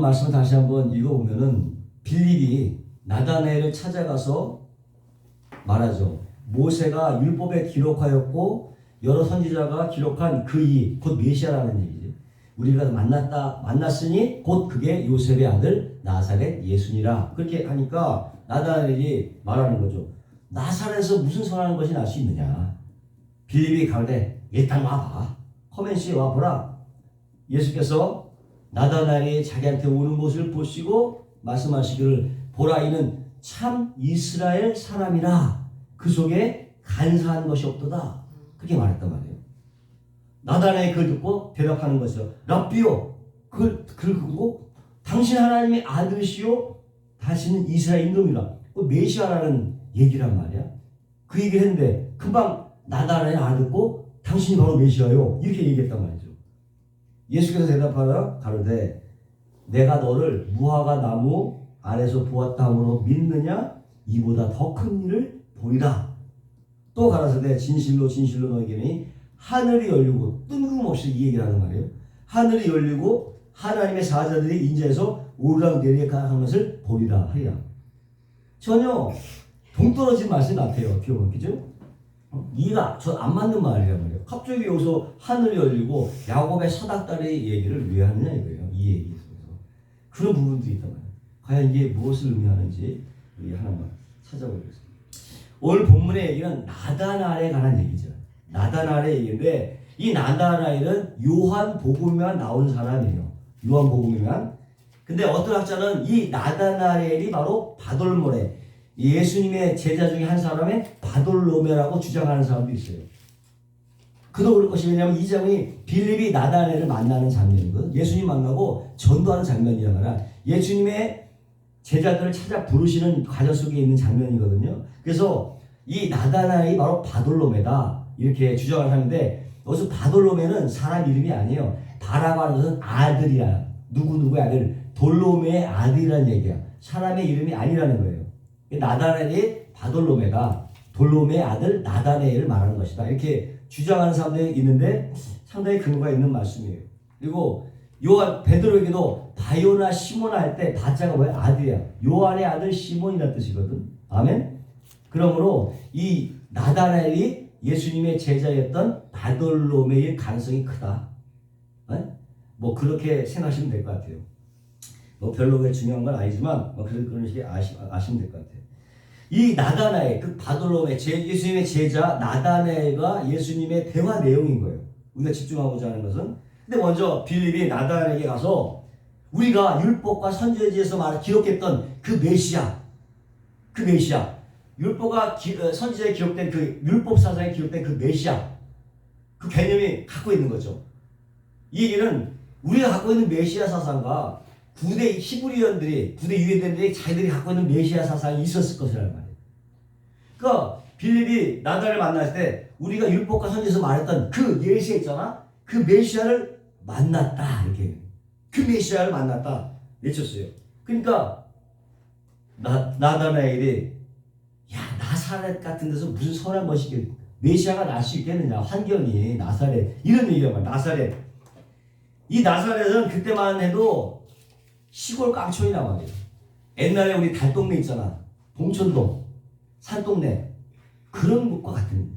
말씀을 다시 한번 읽어보면은 빌립이 나다나엘을 찾아가서 말하죠. 모세가 율법에 기록하였고 여러 선지자가 기록한 그 이 곧 메시아라는 얘기지. 우리가 만났으니 곧 그게 요셉의 아들 나사렛 예수니라. 그렇게 하니까 나다나엘이 말하는 거죠. 나사렛에서 무슨 선한 것이 날 수 있느냐. 빌립이 가는데 일단 와봐. 커맨시에 와보라. 예수께서 나다나엘이 자기한테 오는 것을 보시고 말씀하시기를 보라 이는 참 이스라엘 사람이라 그 속에 간사한 것이 없도다. 그렇게 말했단 말이에요. 나다나엘이 그걸 듣고 대답하는 것이요. 랍비요 그걸 듣고 당신 하나님의 아들이시요 다시는 이스라엘 임금이라. 메시아라는 얘기란 말이야. 그 얘기를 했는데 금방 나다나엘이 알아듣고 당신이 바로 메시아요 이렇게 얘기했단 말이죠. 예수께서 대답하라 가로되 내가 너를 무화과 나무 아래서 보았다 함으로 믿느냐? 이보다 더 큰 일을 보리라. 또 가라사대 진실로 진실로 너에게니 하늘이 열리고 뜬금없이 이 얘기를 하는 말이에요. 하늘이 열리고 하나님의 사자들이 인자에서 오르락내리락 하는 것을 보리라 하리라. 전혀 동떨어진 말씀이 같아요. 어떻게 보면 그죠? 이가 저 안 맞는 말이란 말이에요. 갑자기 여기서 하늘이 열리고 야곱의 사닥다리 얘기를 왜 하느냐 이거예요. 이 얘기 속에서 그런 부분들이 있단 말이에요. 과연 이게 무엇을 의미하는지 우리 하나만 찾아보겠습니다. 오늘 본문의 얘기는 나다나엘에 관한 얘기죠. 나다나엘의 얘기인데 이 나다나엘은 요한복음에만 나오는 사람이에요. 요한복음에만. 근데 어떤 학자는 이 나다나엘이 바로 바돌모레 예수님의 제자 중에 한 사람의 바돌로메라고 주장하는 사람도 있어요. 그도 그럴 것이 왜냐하면 이 장면이 빌립이 나다나엘을 만나는 장면이거든. 예수님 만나고 전도하는 장면이란 말이야. 예수님의 제자들을 찾아 부르시는 과정 속에 있는 장면이거든요. 그래서 이 나다나엘이 바로 바돌로메다 이렇게 주장을 하는데 여기서 바돌로메는 사람 이름이 아니에요. 바라바는 것은 아들이야. 누구누구의 아들. 돌로메의 아들이라는 얘기야. 사람의 이름이 아니라는 거예요. 나다나엘이 바돌로메가 돌로메의 아들 나다나엘을 말하는 것이다. 이렇게 주장하는 사람들이 있는데 상당히 근거가 있는 말씀이에요. 그리고 요한 베드로에게도 바요나 시몬 할 때 바자가 뭐야? 아들이야. 요한의 아들 시몬이라는 뜻이거든. 아멘. 그러므로 이 나다나엘이 예수님의 제자였던 바돌로메의 가능성이 크다. 뭐 그렇게 생각하시면 될 것 같아요. 뭐 별로 왜 중요한 건 아니지만 뭐 그런 식의 아시면 될 것 같아요. 이 나다나엘 그 바돌로메 예수님의 제자 나다나엘과 예수님의 대화 내용인 거예요. 우리가 집중하고자 하는 것은. 근데 먼저 빌립이 나다나엘에게 가서 우리가 율법과 선지자에서 기록했던 그 메시아 율법과 선지자에 기록된 그 율법 사상에 기록된 그 메시아 그 개념이 갖고 있는 거죠. 이 얘기는 우리가 갖고 있는 메시아 사상과 부대 히브리인들이 부대 유대인들이 자기들이 갖고 있는 메시아 사상이 있었을 것이라는 말이에요. 그러니까 빌립이 나다나엘을 만났을 때 우리가 율법과 선지에서 말했던 그 메시아 있잖아. 그 메시아를 만났다 이렇게 그 메시아를 만났다 외쳤어요. 그러니까 나다나엘이 야 나사렛 같은 데서 무슨 선한 것이 메시아가 날 수 있겠느냐 환경이 나사렛 이런 얘기가 말 나사렛 이 나사렛은 그때만 해도 시골 깡촌이란 말이에요. 옛날에 우리 달동네 있잖아. 봉천동, 산동네 그런 곳과 같은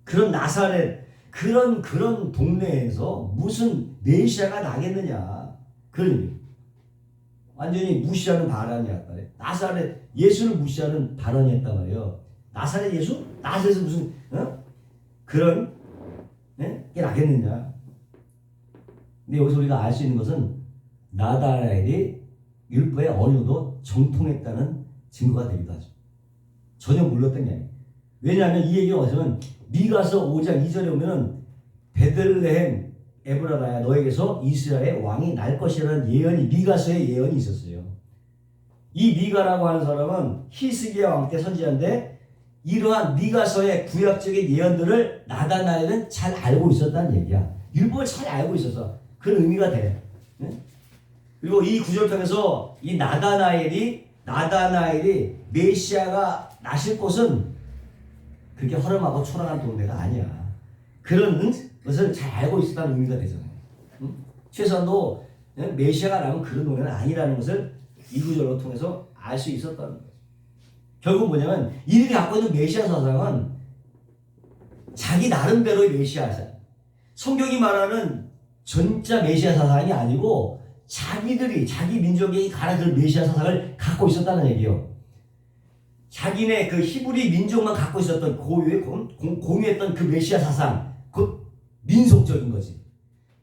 그런 나사렛 그런 동네에서 무슨 메시아가 나겠느냐 그런 완전히 무시하는 발언이었다. 나사렛 예수를 무시하는 발언이었단 말이에요. 나사렛 예수? 나사렛에서 무슨 그런 게 나겠느냐. 근데 여기서 우리가 알 수 있는 것은 나다나엘이 율법에 어느 정도 정통했다는 증거가 되기도 하죠. 전혀 몰랐던 게 아니에요. 왜냐하면 이 얘기가 어디서는 미가서 5장 2절에 보면은 베들레헴 에브라다야 너에게서 이스라엘의 왕이 날 것이라는 예언이 미가서의 예언이 있었어요. 이 미가라고 하는 사람은 히스기야 왕 때 선지자인데 이러한 미가서의 구약적인 예언들을 나다나엘은 잘 알고 있었다는 얘기야. 율법을 잘 알고 있어서 그런 의미가 돼. 그리고 이 구절 통해서 이 나다나엘이 메시아가 나실 곳은 그렇게 허름하고 초라한 동네가 아니야. 그런 것을 잘 알고 있었다는 의미가 되잖아요. 최소한도 메시아가 나면 그런 노래는 아니라는 것을 이 구절로 통해서 알 수 있었다는 거예요. 결국 뭐냐면 이들이 갖고 있는 메시아 사상은 자기 나름대로의 메시아 사상. 성경이 말하는 전자 메시아 사상이 아니고 자기들이 자기 민족이 가르치는 메시아 사상을 갖고 있었다는 얘기예요. 자기네 그 히브리 민족만 갖고 있었던 고유의 공유했던 그 메시아 사상, 그 민속적인 거지.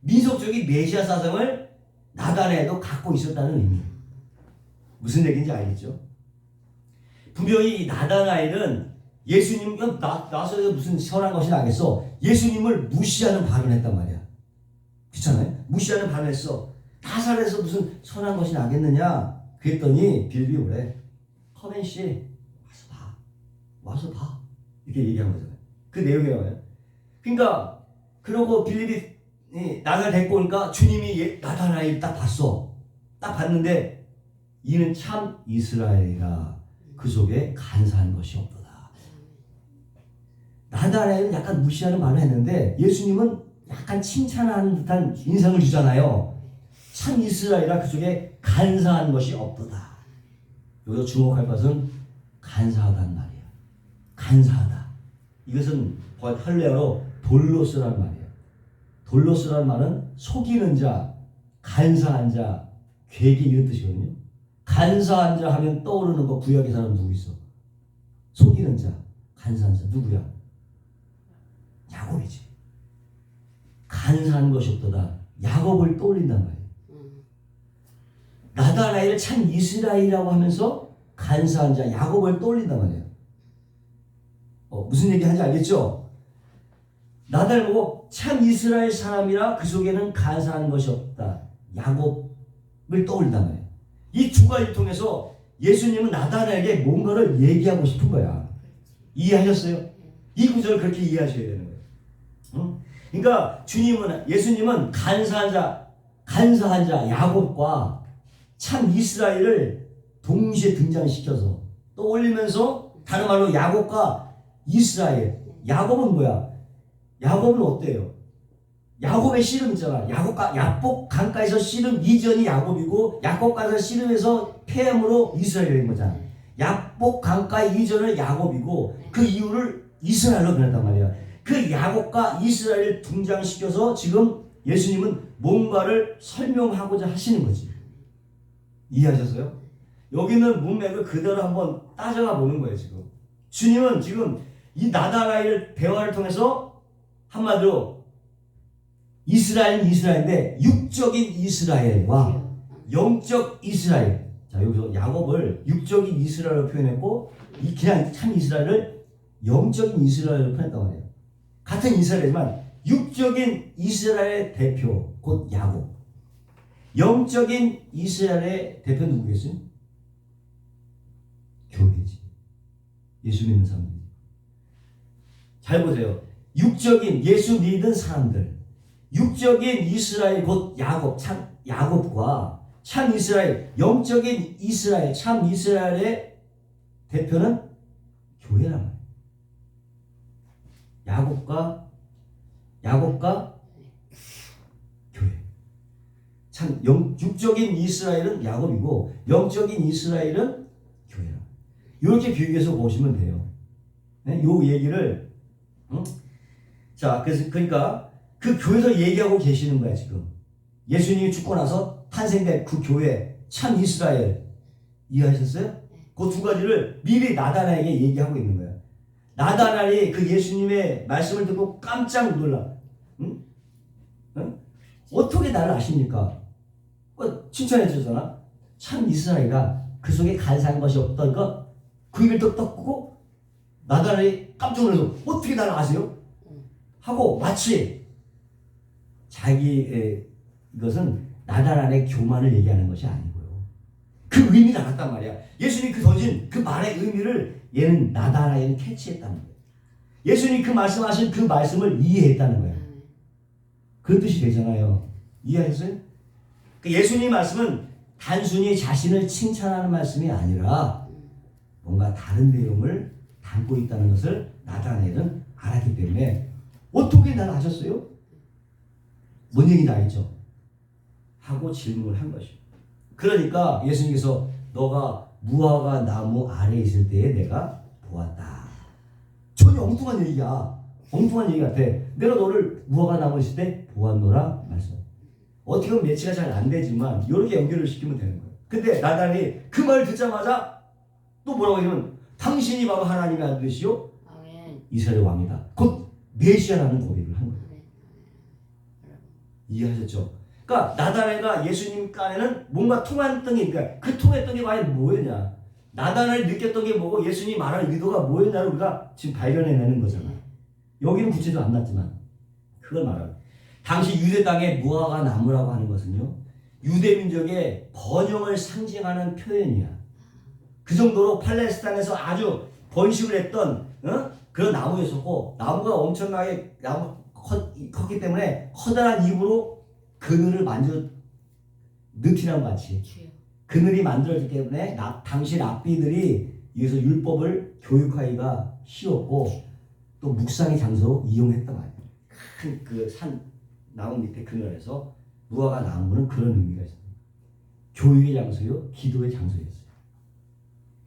민속적인 메시아 사상을 나다나엘도 갖고 있었다는 의미. 무슨 얘기인지 알겠죠? 분명히 나다나엘은 예수님 나서 무슨 선한 것이 나겠어. 예수님을 무시하는 발언했단 말이야. 그렇잖아요? 무시하는 발언했어. 나사렛에서 무슨 선한 것이 나겠느냐? 그랬더니 빌립이 뭐래? 커맨씨 와서 봐. 이렇게 얘기한 거잖아요. 그 내용이 나와요. 그러니까 그러고 빌립이 나를 데리고 오니까 주님이 나다나엘 딱 봤어. 딱 봤는데 이는 참 이스라엘이라 그 속에 간사한 것이 없도다. 나다나엘은 약간 무시하는 말을 했는데 예수님은 약간 칭찬하는 듯한 인상을 주잖아요. 참 이스라엘이라 그 속에 간사한 것이 없도다. 여기서 주목할 것은 간사하다는 말이에요. 간사하다. 이것은 헬레어로 돌로스라는 말이에요. 돌로스라는 말은 속이는 자, 간사한 자, 괴기 이런 뜻이거든요. 간사한 자 하면 떠오르는 거 구약에서는 누구 있어? 속이는 자, 간사한 자 누구야? 야곱이지. 간사한 것이 없도다. 야곱을 떠올린단 말이에요. 나다나엘을 참 이스라엘이라고 하면서 간사한 자 야곱을 떠올린단 말이에요. 무슨 얘기 하는지 알겠죠? 나다나엘 보고 참 이스라엘 사람이라 그 속에는 간사한 것이 없다. 야곱을 떠올린단 말이에요. 이 두 가지를 통해서 예수님은 나다나엘에게 뭔가를 얘기하고 싶은 거야. 이해하셨어요? 이 구절을 그렇게 이해하셔야 되는 거예요. 응? 그러니까 예수님은 간사한 자 야곱과 참 이스라엘을 동시에 등장시켜서 떠올리면서 다른 말로 야곱과 이스라엘. 야곱은 뭐야? 야곱은 어때요? 야곱의 씨름 있잖아. 야복 강가에서 씨름 이전이 야곱이고 야곱 가서 씨름에서 패함으로 이스라엘이 된 거잖아. 야복 강가 이전은 야곱이고 그 이유를 이스라엘로 변했단 말이야. 그 야곱과 이스라엘을 등장시켜서 지금 예수님은 뭔가를 설명하고자 하시는 거지. 이해하셨어요? 여기는 문맥을 그대로 한번 따져가 보는 거예요. 지금 주님은 지금 이 나다나엘 대화를 통해서 한마디로 이스라엘은 이스라엘인데 육적인 이스라엘과 영적 이스라엘. 자, 여기서 야곱을 육적인 이스라엘로 표현했고 그냥 참 이스라엘을 영적인 이스라엘로 표현했단 말이에요. 같은 이스라엘이지만 육적인 이스라엘의 대표 곧 야곱, 영적인 이스라엘의 대표 누구겠어요? 교회지. 예수 믿는 사람들. 잘 보세요. 육적인 예수 믿는 사람들, 육적인 이스라엘 곧 야곱, 참 야곱과 참 이스라엘, 영적인 이스라엘, 참 이스라엘의 대표는 교회란 말이에요. 야곱과 교회. 참 육적인 이스라엘은 야곱이고 영적인 이스라엘은 교회라. 이렇게 비교해서 보시면 돼요. 네? 요 얘기를 자, 그러니까 그 교회에서 얘기하고 계시는 거야 지금. 예수님이 죽고 나서 탄생된 그 교회 참 이스라엘. 이해하셨어요? 그 두 가지를 미리 나다나에게 얘기하고 있는 거야. 나다나엘이 그 예수님의 말씀을 듣고 깜짝 놀라. 응? 응? 어떻게 나를 아십니까? 칭찬해 주잖아. 참 이스라엘이라 그 속에 간사한 것이 없던 것. 그 입을 떡 끄고 나다나엘이 깜짝 놀라서 어떻게 나를 아세요? 하고 마치 자기의 이것은 나다나엘의 교만을 얘기하는 것이 아니고요. 그 의미를 알았단 말이야. 예수님이 그 던진 그 말의 의미를 얘는 나다나엘은 캐치했다는 거예요. 예수님이 그 말씀하신 그 말씀을 이해했다는 거예요. 그런 뜻이 되잖아요. 이해하셨어요? 예수님의 말씀은 단순히 자신을 칭찬하는 말씀이 아니라 뭔가 다른 내용을 담고 있다는 것을 나다나엘은 알았기 때문에 어떻게 나를 아셨어요? 뭔 얘기인지 알겠죠? 하고 질문을 한 것이요. 그러니까 예수님께서 너가 무화과 나무 아래에 있을 때에 내가 보았다. 전혀 엉뚱한 얘기야. 엉뚱한 얘기 같아. 내가 너를 무화과 나무 있을 때 보았노라 말씀. 어떻게 보면 매치가 잘 안 되지만 이렇게 연결을 시키면 되는 거예요. 근데 나단이 그 말을 듣자마자 또 뭐라고 하냐면 당신이 바로 하나님의 아들이시요 이스라엘 왕이다. 곧 메시아라는 고백을 한 거예요. 이해하셨죠? 그러니까 나다네가 예수님 깐에는 뭔가 통했던 게, 그러니까 그 통했던 게 과연 뭐였냐? 나단을 느꼈던 게 뭐고 예수님이 말할 의도가 뭐였냐를 우리가 지금 발견해내는 거잖아. 여기는 구체적으로 안 났지만 그걸 말하는. 당시 유대 땅의 무화과 나무라고 하는 것은요, 유대 민족의 번영을 상징하는 표현이야. 그 정도로 팔레스타인에서 아주 번식을 했던 그런 나무였었고, 나무가 엄청나게 컸기 때문에 커다란 입으로 그늘을 만져 느티나무 같이 그늘이 만들어지기 때문에 당시 랍비들이 여기서 율법을 교육하기가 쉬웠고 또 묵상의 장소로 이용했단 말이에요. 큰 그 산 나무 밑에 그늘에서 무화과 나무는 그런 의미가 있어요. 교육의 장소요, 기도의 장소였어요.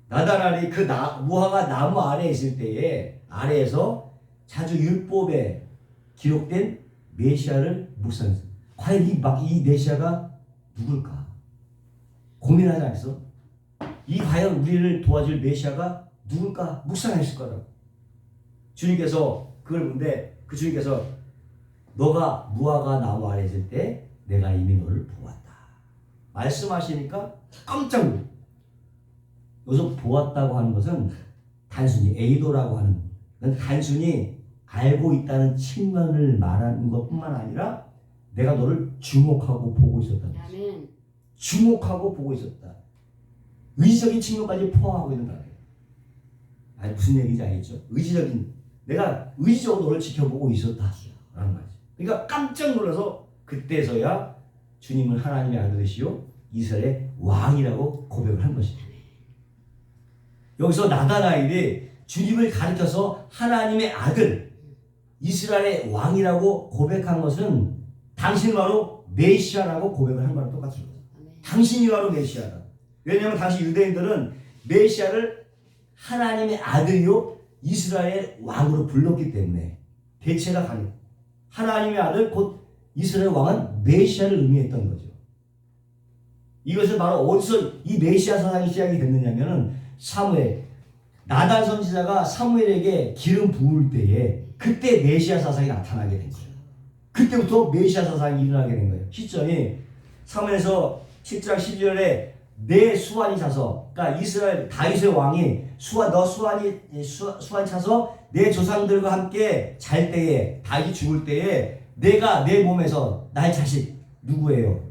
나다날이 그 무화과 나무 아래에 있을 때에 아래에서 자주 율법에 기록된 메시아를 묵상했어요. 과연 이 메시아가 누굴까? 고민하지 않겠어? 이 과연 우리를 도와줄 메시아가 누굴까? 묵상했을 거라고. 주님께서 그걸 보는데 그 주님께서 너가 무화과 나무 아래 있을 때 내가 이미 너를 보았다. 말씀하시니까 깜짝 놀랐어요. 여기서 보았다고 하는 것은 단순히 에이도라고 하는, 단순히 알고 있다는 측면을 말하는 것뿐만 아니라 내가 너를 주목하고 보고 있었다. 주목하고 보고 있었다. 의지적인 측면까지 포함하고 있는 거예요. 아니 무슨 얘기인지 알겠죠? 의지적인, 내가 의지적으로 너를 지켜보고 있었다 라는 말이죠. 그러니까 깜짝 놀라서 그때서야 주님은 하나님의 아들이시요 이스라엘의 왕이라고 고백을 한 것입니다. 여기서 나다나엘이 주님을 가리켜서 하나님의 아들 이스라엘의 왕이라고 고백한 것은 당신이 바로 메시아라고 고백을 한 거랑 똑같습니다. 당신이 바로 메시아다. 왜냐하면 당시 유대인들은 메시아를 하나님의 아들이요 이스라엘 왕으로 불렀기 때문에 대체가 가능. 하나님의 아들 곧 이스라엘 왕은 메시아를 의미했던 거죠. 이것은 바로 어디서 이 메시아 사상이 시작이 됐느냐면은 사무엘, 나단 선지자가 사무엘에게 기름 부을 때에 그때 메시아 사상이 나타나게 된 거예요. 그때부터 메시아 사상이 일어나게 된 거예요. 시점이 사무엘에서 7장 12절에 내 수완이 차서, 그러니까 이스라엘 다윗의 왕이 수완이 차서 내 조상들과 함께 잘 때에, 다윗이 죽을 때에 내가 내 몸에서 나의 자식 누구예요?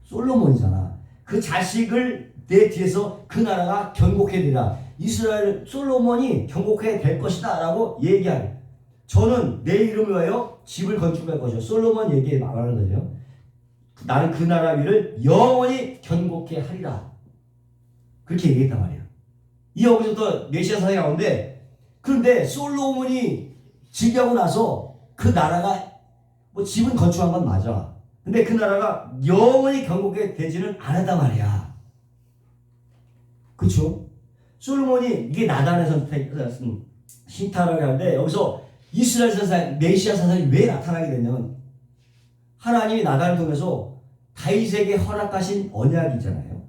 솔로몬이잖아. 그 자식을 내 뒤에서 그 나라가 견고해지리라. 이스라엘 솔로몬이 견고해 될 것이다 라고 얘기하는, 저는 내 이름을 위하여 집을 건축할 것이요. 솔로몬 얘기에 말하는 거죠. 나는 그 나라 위를 영원히 견고케 하리라. 그렇게 얘기했단 말이야. 이 여기서부터 메시아 사상이 나오는데, 그런데 솔로몬이 즉위하고 나서 그 나라가 뭐 집은 건축한 건 맞아. 근데 그 나라가 영원히 견고하게 되지는 않았단 말이야. 그렇죠? 솔로몬이 이게 나단의 신타라고 하는데, 여기서 이스라엘 사상, 메시아 사상이 왜 나타나게 됐냐면 하나님이 나단을 통해서 다윗에게 허락하신 언약이잖아요.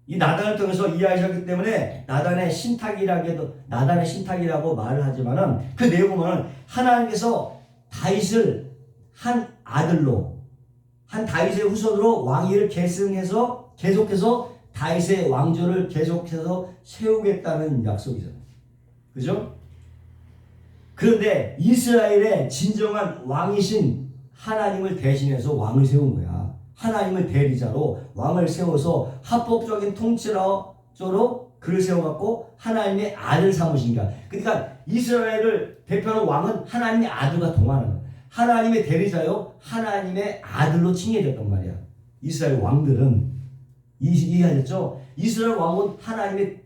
이 나단을 통해서 이해하셨기 때문에 나단의 신탁이라고 말을 하지만은 그 내용은 하나님께서 다윗을 한 아들로, 한 다윗의 후손으로 왕위를 계승해서 계속해서 다윗의 왕조를 계속해서 세우겠다는 약속이잖아요. 그죠? 그런데 이스라엘의 진정한 왕이신 하나님을 대신해서 왕을 세운 거야. 하나님을 대리자로 왕을 세워서 합법적인 통치자로 그를 세워갖고 하나님의 아들 삼으신 거야. 그러니까 이스라엘을 대표하는 왕은 하나님의 아들과 동하는 거야. 하나님의 대리자요 하나님의 아들로 칭해졌단 말이야. 이스라엘 왕들은 이해하셨죠? 이스라엘 왕은 하나님의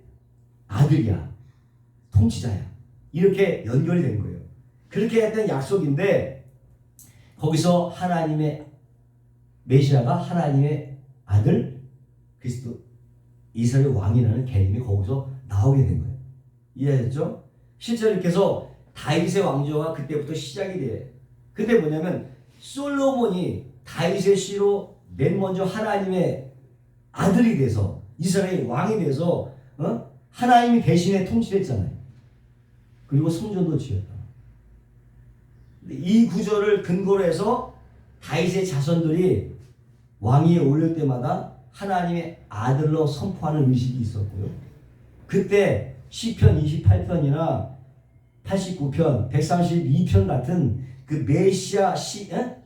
아들이야. 통치자야. 이렇게 연결이 된 거예요. 그렇게 했던 약속인데 거기서 하나님의 메시아가 하나님의 아들 그리스도 이스라엘 왕이라는 개념이 거기서 나오게 된 거예요. 이해하셨죠? 실제로 이렇게 해서 다윗의 왕조가 그때부터 시작이 돼요. 근데 뭐냐면 솔로몬이 다윗의 씨로 맨 먼저 하나님의 아들이 돼서 이스라엘 왕이 돼서 하나님이 대신에 통치했잖아요. 그리고 성전도 지었다. 이 구절을 근거로 해서 다윗의 자손들이 왕위에 올릴 때마다 하나님의 아들로 선포하는 의식이 있었고요. 그때 시편 28편이나 89편, 132편 같은 그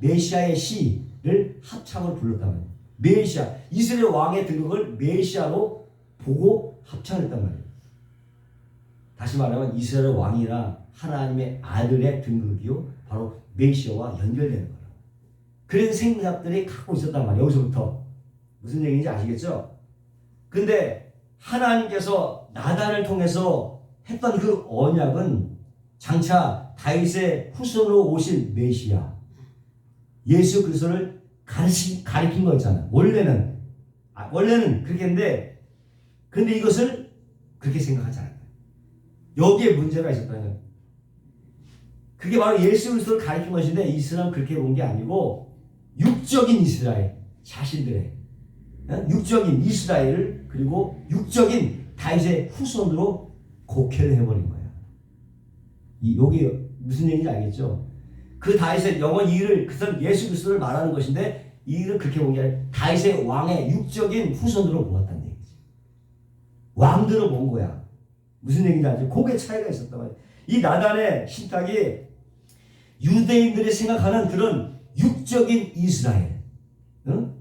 메시아의 시를 합창을 불렀단 말이에요. 메시아, 이스라엘 왕의 등극을 메시아로 보고 합창했단 말이에요. 다시 말하면 이스라엘 왕이나 하나님의 아들의 등극이요, 바로 메시아와 연결되는 거예요. 그런 생각들이 갖고 있었단 말이에요. 여기서부터 무슨 얘기인지 아시겠죠? 근데 하나님께서 나단을 통해서 했던 그 언약은 장차 다윗의 후손으로 오실 메시아 예수 그리스도를 가리킨 거였잖아요. 원래는 그렇게 했는데, 근데 이것을 그렇게 생각하지 않아요. 여기에 문제가 있었다는 거예요. 그게 바로 예수 그리스도를 가리킨 것인데, 이스라엘은 그렇게 본 게 아니고 육적인 이스라엘 자신들의 육적인 이스라엘을, 그리고 육적인 다윗의 후손으로 곡해를 해버린 거예요. 여기 무슨 얘기인지 알겠죠? 그 다윗의 영원 이를, 그것은 예수 그리스도를 말하는 것인데, 이 일을 그렇게 본 게 아니라 다윗의 왕의 육적인 후손으로 보았다는 얘기지. 왕들을 본 거야. 무슨 얘기인지 알죠? 그게 차이가 있었단 말이야. 이 나단의 신탁이 유대인들이 생각하는 그런 육적인 이스라엘,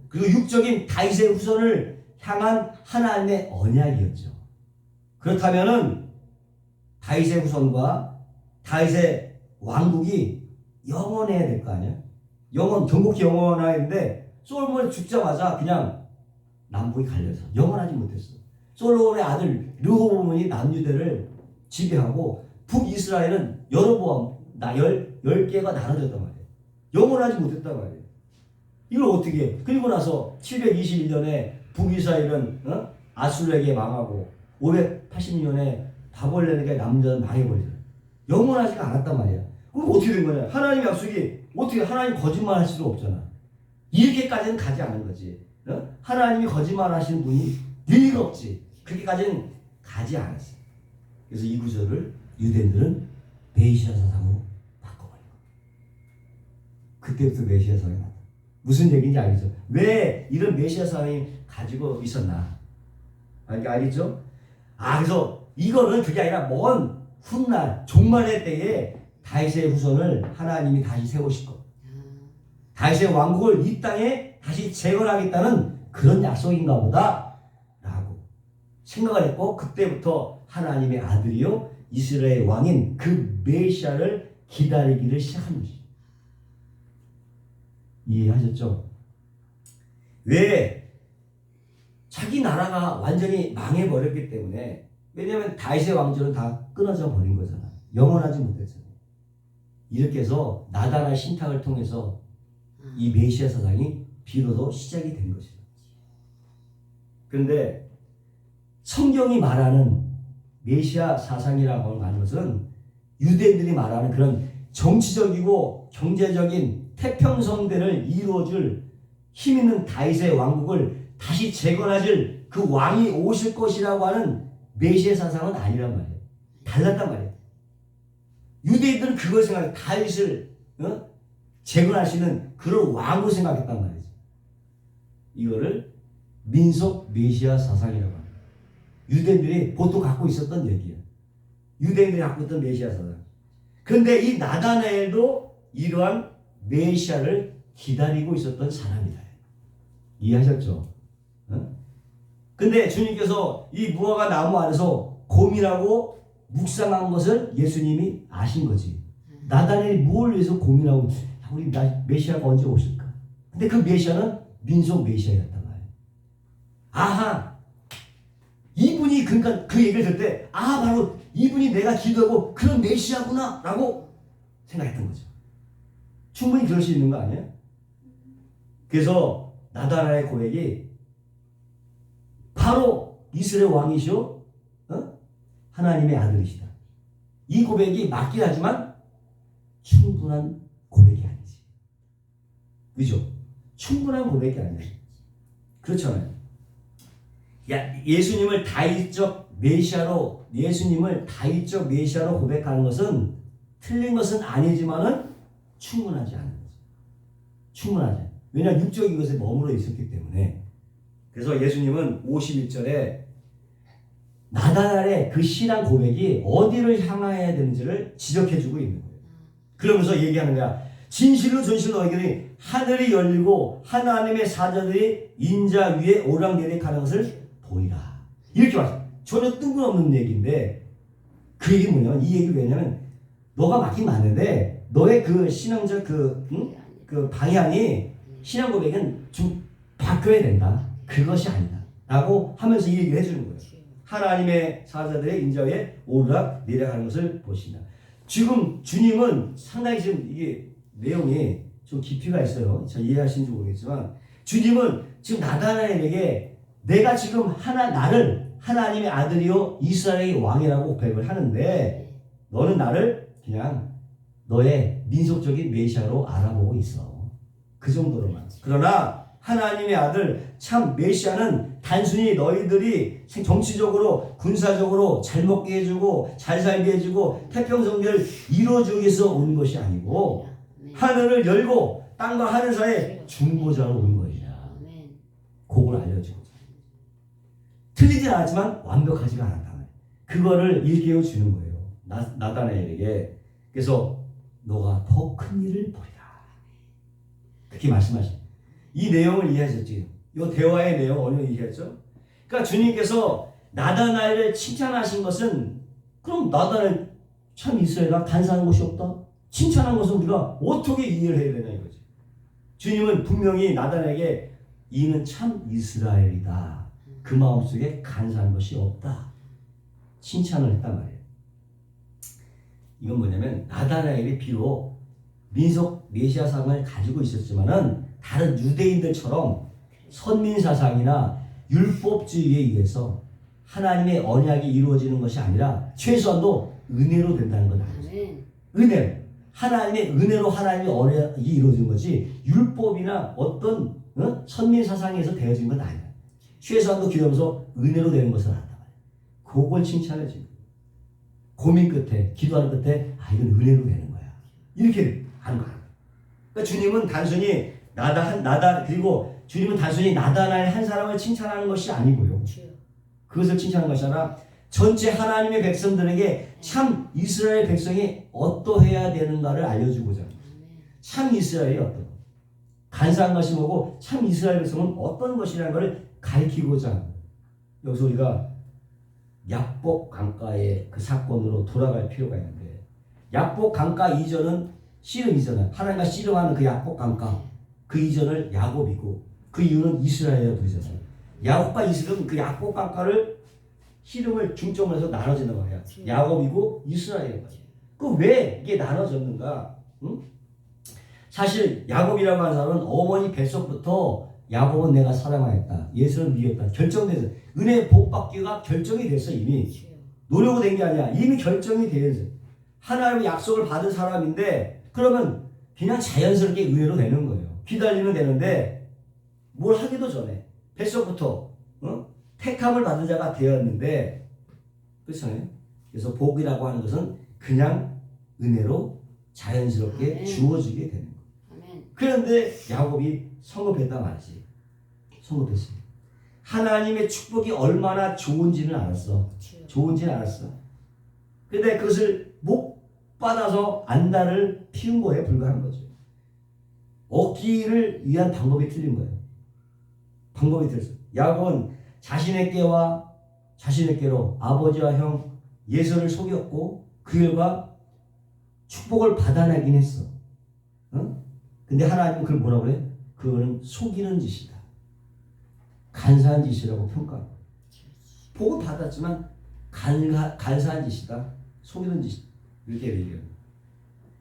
그리고 육적인 다윗의 후손을 향한 하나님의 언약이었죠. 그렇다면은 다윗의 후손과 다윗의 왕국이 영원해야 될 거 아니야? 전국히 영원해야 되는데, 솔로몬이 죽자마자 그냥 남북이 갈려서 영원하지 못했어. 솔로몬의 아들 르호보암이 남유대를 지배하고 북이스라엘은 여로보암 10개가 나눠졌단 말이에요. 영원하지 못했단 말이에요. 이걸 어떻게 해? 그리고 나서 721년에 북이스라엘은 아수르에게 망하고 580년에 바벨론에게 남전 망해버리잖아요. 영원하지가 않았단 말이야. 그럼 어떻게 된 거냐? 하나님의 약속이 어떻게, 하나님 거짓말 할 수도 없잖아. 이렇게까지는 가지 않은 거지. 하나님이 거짓말 하시는 분이 리가 없지. 그렇게까지는 가지 않았어. 그래서 이 구절을 유대인들은 메시아 사상으로 바꿔버린 거야. 그때부터 메시아 사상이 나왔다. 무슨 얘기인지 알겠죠? 왜 이런 메시아 사상이 가지고 있었나? 알겠죠? 그래서 이거는 그게 아니라 먼 훗날 종말의 때에 다윗의 후손을 하나님이 다시 세우실 것, 다윗의 왕국을 이 땅에 다시 재건하겠다는 그런 약속인가 보다 라고 생각을 했고, 그때부터 하나님의 아들이요 이스라엘 왕인 그 메시아를 기다리기를 시작한 것이죠. 이해하셨죠? 왜? 자기 나라가 완전히 망해버렸기 때문에. 왜냐하면 다윗의 왕조는 다 끊어져 버린 거잖아. 영원하지 못했잖아. 이렇게 해서 나단의 신탁을 통해서 이 메시아 사상이 비로소 시작이 된 것이다. 그런데 성경이 말하는 메시아 사상이라고 하는 것은 유대인들이 말하는 그런 정치적이고 경제적인 태평성대를 이루어줄 힘 있는 다윗의 왕국을 다시 재건하실 그 왕이 오실 것이라고 하는 메시아 사상은 아니란 말이에요. 달랐단 말이에요. 유대인들은 그걸 생각해. 다윗을 재건할 수 있는 그런 왕으로 생각했단 말이죠. 이거를 민속 메시아 사상이라고 합니다. 유대인들이 보통 갖고 있었던 얘기예요. 유대인들이 갖고 있던 메시아 사상. 그런데 이 나다나엘도 이러한 메시아를 기다리고 있었던 사람이다. 이해하셨죠? 근데 주님께서 이 무화과 나무 안에서 고민하고 묵상한 것을 예수님이 아신 거지. 나다나엘이 뭘 위해서 고민하고, 우리 메시아가 언제 오실까? 근데 그 메시아는 민속 메시아였단 말이에요. 아하! 이분이, 그러니까 그 얘기를 들을 때, 바로 이분이 내가 기도하고 그런 메시아구나 라고 생각했던 거죠. 충분히 그럴 수 있는 거 아니에요? 그래서 나다나엘의 고백이 바로 이스라엘 왕이시오, 하나님의 아들이시다. 이 고백이 맞긴 하지만 충분한 고백이 아니지. 그죠? 충분한 고백이 아니야. 그렇잖아요. 예수님을 다윗적 메시아로 고백하는 것은 틀린 것은 아니지만은 충분하지 않은 거죠. 충분하지 않아요. 왜냐 육적인 것에 머물러 있었기 때문에. 그래서 예수님은 51절에 나다나엘의 그 신앙 고백이 어디를 향해야 되는지를 지적해주고 있는 거예요. 그러면서 얘기하는 거야. 진실로 너희들이 하늘이 열리고 하나님의 사자들이 인자 위에 오락내리하는 것을 보이라. 이렇게 말해요. 전혀 뜬금없는 얘기인데 그 얘기 뭐냐면 이 얘기 왜냐면 너가 맞긴 맞는데 너의 그 신앙적 그 방향이 신앙 고백은 좀 바뀌어야 된다. 그것이 아니다. 라고 하면서 이 얘기를 해주는 거예요. 하나님의 사자들의 인자 위에 오르락 내려가는 것을 보신다. 지금 주님은 상당히 지금 이게 내용이 좀 깊이가 있어요. 잘 이해하시는지 모르겠지만 주님은 지금 나다나엘에게 내가 지금 나를 하나님의 아들이요 이스라엘의 왕이라고 고백을 하는데 너는 나를 그냥 너의 민족적인 메시아로 알아보고 있어. 그 정도로만. 그러나 하나님의 아들 참 메시아는 단순히 너희들이 정치적으로 군사적으로 잘 먹게 해주고 잘 살게 해주고 태평성대를 이루어주기 위해서 온 것이 아니고 하늘을 열고 땅과 하늘 사이에 중보자로 온 것이야. 그걸 알려주고 틀리진 않았지만 완벽하지가 않았다. 그거를 일깨워 주는 거예요. 나다나엘에게. 그래서 너가 더 큰 일을 보리라. 그렇게 말씀하신. 이 내용을 이해하셨지? 이 대화의 내용 어느 이해했죠? 그러니까 주님께서 나다나엘을 칭찬하신 것은 그럼 나다나엘 참 이스라엘과 간사한 것이 없다. 칭찬한 것은 우리가 어떻게 이해를 해야 되냐 이거지. 주님은 분명히 나다나엘에게 이는 참 이스라엘이다. 그 마음속에 간사한 것이 없다. 칭찬을 했단 말이에요. 이건 뭐냐면 나다나엘이 비록 민속 메시아상을 가지고 있었지만은 다른 유대인들처럼 선민사상이나 율법주의에 의해서 하나님의 언약이 이루어지는 것이 아니라 최소한도 은혜로 된다는 건 아니죠. 은혜. 하나님의 은혜로 하나님의 언약이 이루어지는 거지 율법이나 어떤 선민사상에서 되어진 건 아니야. 최소한도 기도하면서 은혜로 되는 것을 안다. 그걸 칭찬해 주는 거야. 고민 끝에 기도하는 끝에 이건 은혜로 되는 거야. 이렇게 하는 거야. 그러니까 주님은 단순히 그리고 주님은 단순히 나다나엘 한 사람을 칭찬하는 것이 아니고요. 그것을 칭찬하는 것이 아니라 전체 하나님의 백성들에게 참 이스라엘 백성이 어떠해야 되는가를 알려주고자 합니다. 참 이스라엘이 어떤 간사한 것이 뭐고 참 이스라엘 백성은 어떤 것이라는 것을 가르치고자 합니다. 여기서 우리가 약복 강가의 그 사건으로 돌아갈 필요가 있는데 약복 강가 이전은 씨름 이전은 하나님과 씨름하는 그 약복 강가 그 이전을 야곱이고 그 이유는 이스라엘이라고 부르잖아요. 야곱과 이스라엘은 그 약복 강가를 씨름을 중점으로 해서 나눠지는 거예요. 야곱이고 이스라엘인 거예요. 그 왜 이게 나눠졌는가? 사실 야곱이라고 하는 사람은 어머니 뱃속부터 야곱은 내가 사랑하였다. 예수는 미웠다. 결정돼서 은혜 복 받기가 결정이 됐어 이미. 노력으로 된 게 아니야. 이미 결정이 돼서 하나님의 약속을 받은 사람인데 그러면 그냥 자연스럽게 은혜로 되는 거예요. 기다리면 되는데 뭘 하기도 전에 뱃속부터 택함을 받은 자가 되었는데 그렇잖아요. 그래서 복이라고 하는 것은 그냥 은혜로 자연스럽게 주어지게 되는 거예요. 그런데 야곱이 성급했다 말이지. 성급했습니다. 하나님의 축복이 얼마나 좋은지는 알았어. 좋은지는 알았어. 근데 그것을 못 받아서 안달을 피운 거에 불과한 거죠. 얻기를 위한 방법이 틀린 거예요. 방법이 틀렸어요. 야곱은 자신의 깨로 아버지와 형 예선을 속였고 그 결과 축복을 받아내긴 했어. 근데 하나님은 그걸 뭐라고 그래? 그거는 속이는 짓이다. 간사한 짓이라고 평가하고 복은 받았지만 간사한 짓이다. 속이는 짓 이렇게 얘기해요.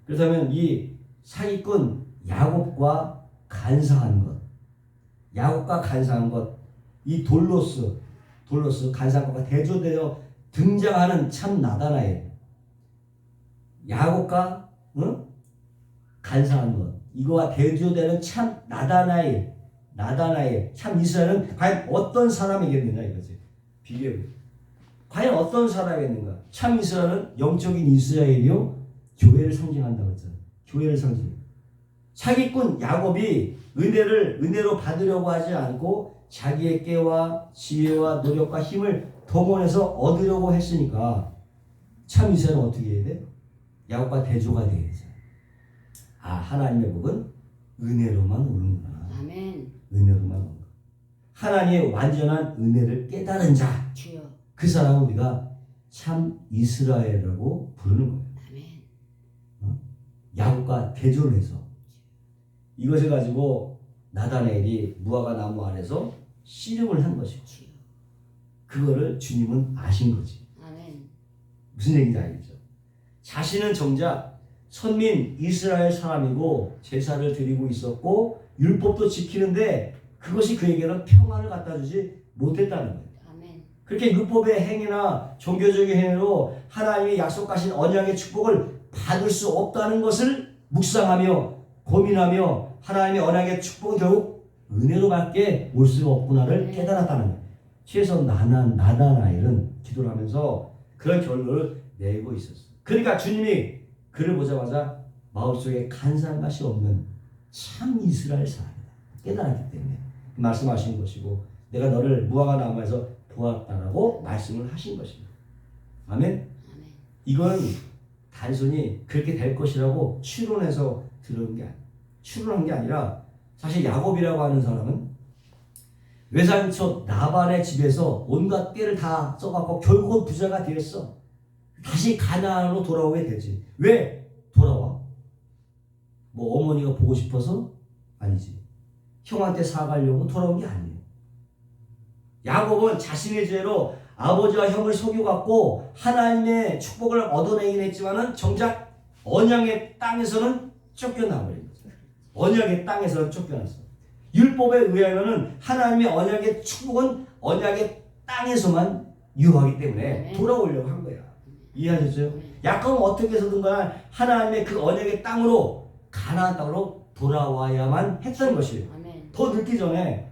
그렇다면 이 사기꾼 야곱과 간사한 것 야곱과 간사한 것, 이 돌로스 간사한 것과 대조되어 등장하는 참 나다나엘. 야곱과 간사한 것, 이거와 대조되는 참 나다나엘, 참 이스라엘은 과연 어떤 사람이겠느냐 이거지. 비교해. 과연 어떤 사람이겠는가? 참 이스라엘은 영적인 이스라엘이요, 교회를 상징한다고 했잖아요. 교회를 상징. 사기꾼 야곱이 은혜로 받으려고 하지 않고 자기의 깨와 지혜와 노력과 힘을 동원해서 얻으려고 했으니까 참 이스라엘은 어떻게 해야 돼? 야곱과 대조가 돼야 되죠. 아, 하나님의 복은 은혜로만 오는구나. 아멘. 은혜로만 오는 거. 하나님의 완전한 은혜를 깨달은 자, 주여. 그 사람을 우리가 참 이스라엘이라고 부르는 거예요. 아멘. 야곱과 대조를 해서 이것을 가지고 나다나엘이 무화과 나무 아래서 씨름을 한 것이고, 주여. 그거를 주님은 아신 거지. 아멘. 무슨 얘기인지 알겠죠? 자신은 정작 선민 이스라엘 사람이고 제사를 드리고 있었고 율법도 지키는데 그것이 그에게는 평안을 갖다 주지 못했다는 거예요. 아멘. 그렇게 율법의 행위나 종교적인 행위로 하나님이 약속하신 언약의 축복을 받을 수 없다는 것을 묵상하며 고민하며 하나님의 언약의 축복은 결국 은혜로밖에 올 수가 없구나를 깨달았다는 거예요. 최소 나다나엘은 기도를 하면서 그런 결론을 내고 있었어요. 그러니까 주님이 그를 보자마자 마음속에 간사한 맛이 없는 참 이스라엘 사람이다 깨달았기 때문에 말씀하신 것이고, 내가 너를 무화과 나무에서 보았다라고 말씀을 하신 것입니다. 아멘. 아멘. 이건 단순히 그렇게 될 것이라고 추론해서 들은 게 추론한 게 아니라, 사실 야곱이라고 하는 사람은 외삼촌 나발의 집에서 온갖 꾀를 다 써갖고 결국은 부자가 되었어. 다시 가나안으로 돌아오게 되지. 왜 돌아와? 뭐 어머니가 보고 싶어서? 아니지. 형한테 사가려고 돌아온 게 아니에요. 야곱은 자신의 죄로 아버지와 형을 속여갖고 하나님의 축복을 얻어내긴 했지만은 정작 언약의 땅에서는 쫓겨나버린 거죠. 언약의 땅에서는 쫓겨났어. 율법에 의하면은 하나님의 언약의 축복은 언약의 땅에서만 유효하기 때문에 돌아오려고 한 거야. 이해하셨죠? 야곱은 어떻게 해서든 간에 하나님의 그 언약의 땅으로, 가나안 땅으로 돌아와야만 했던 것이에요. 더 늦기 전에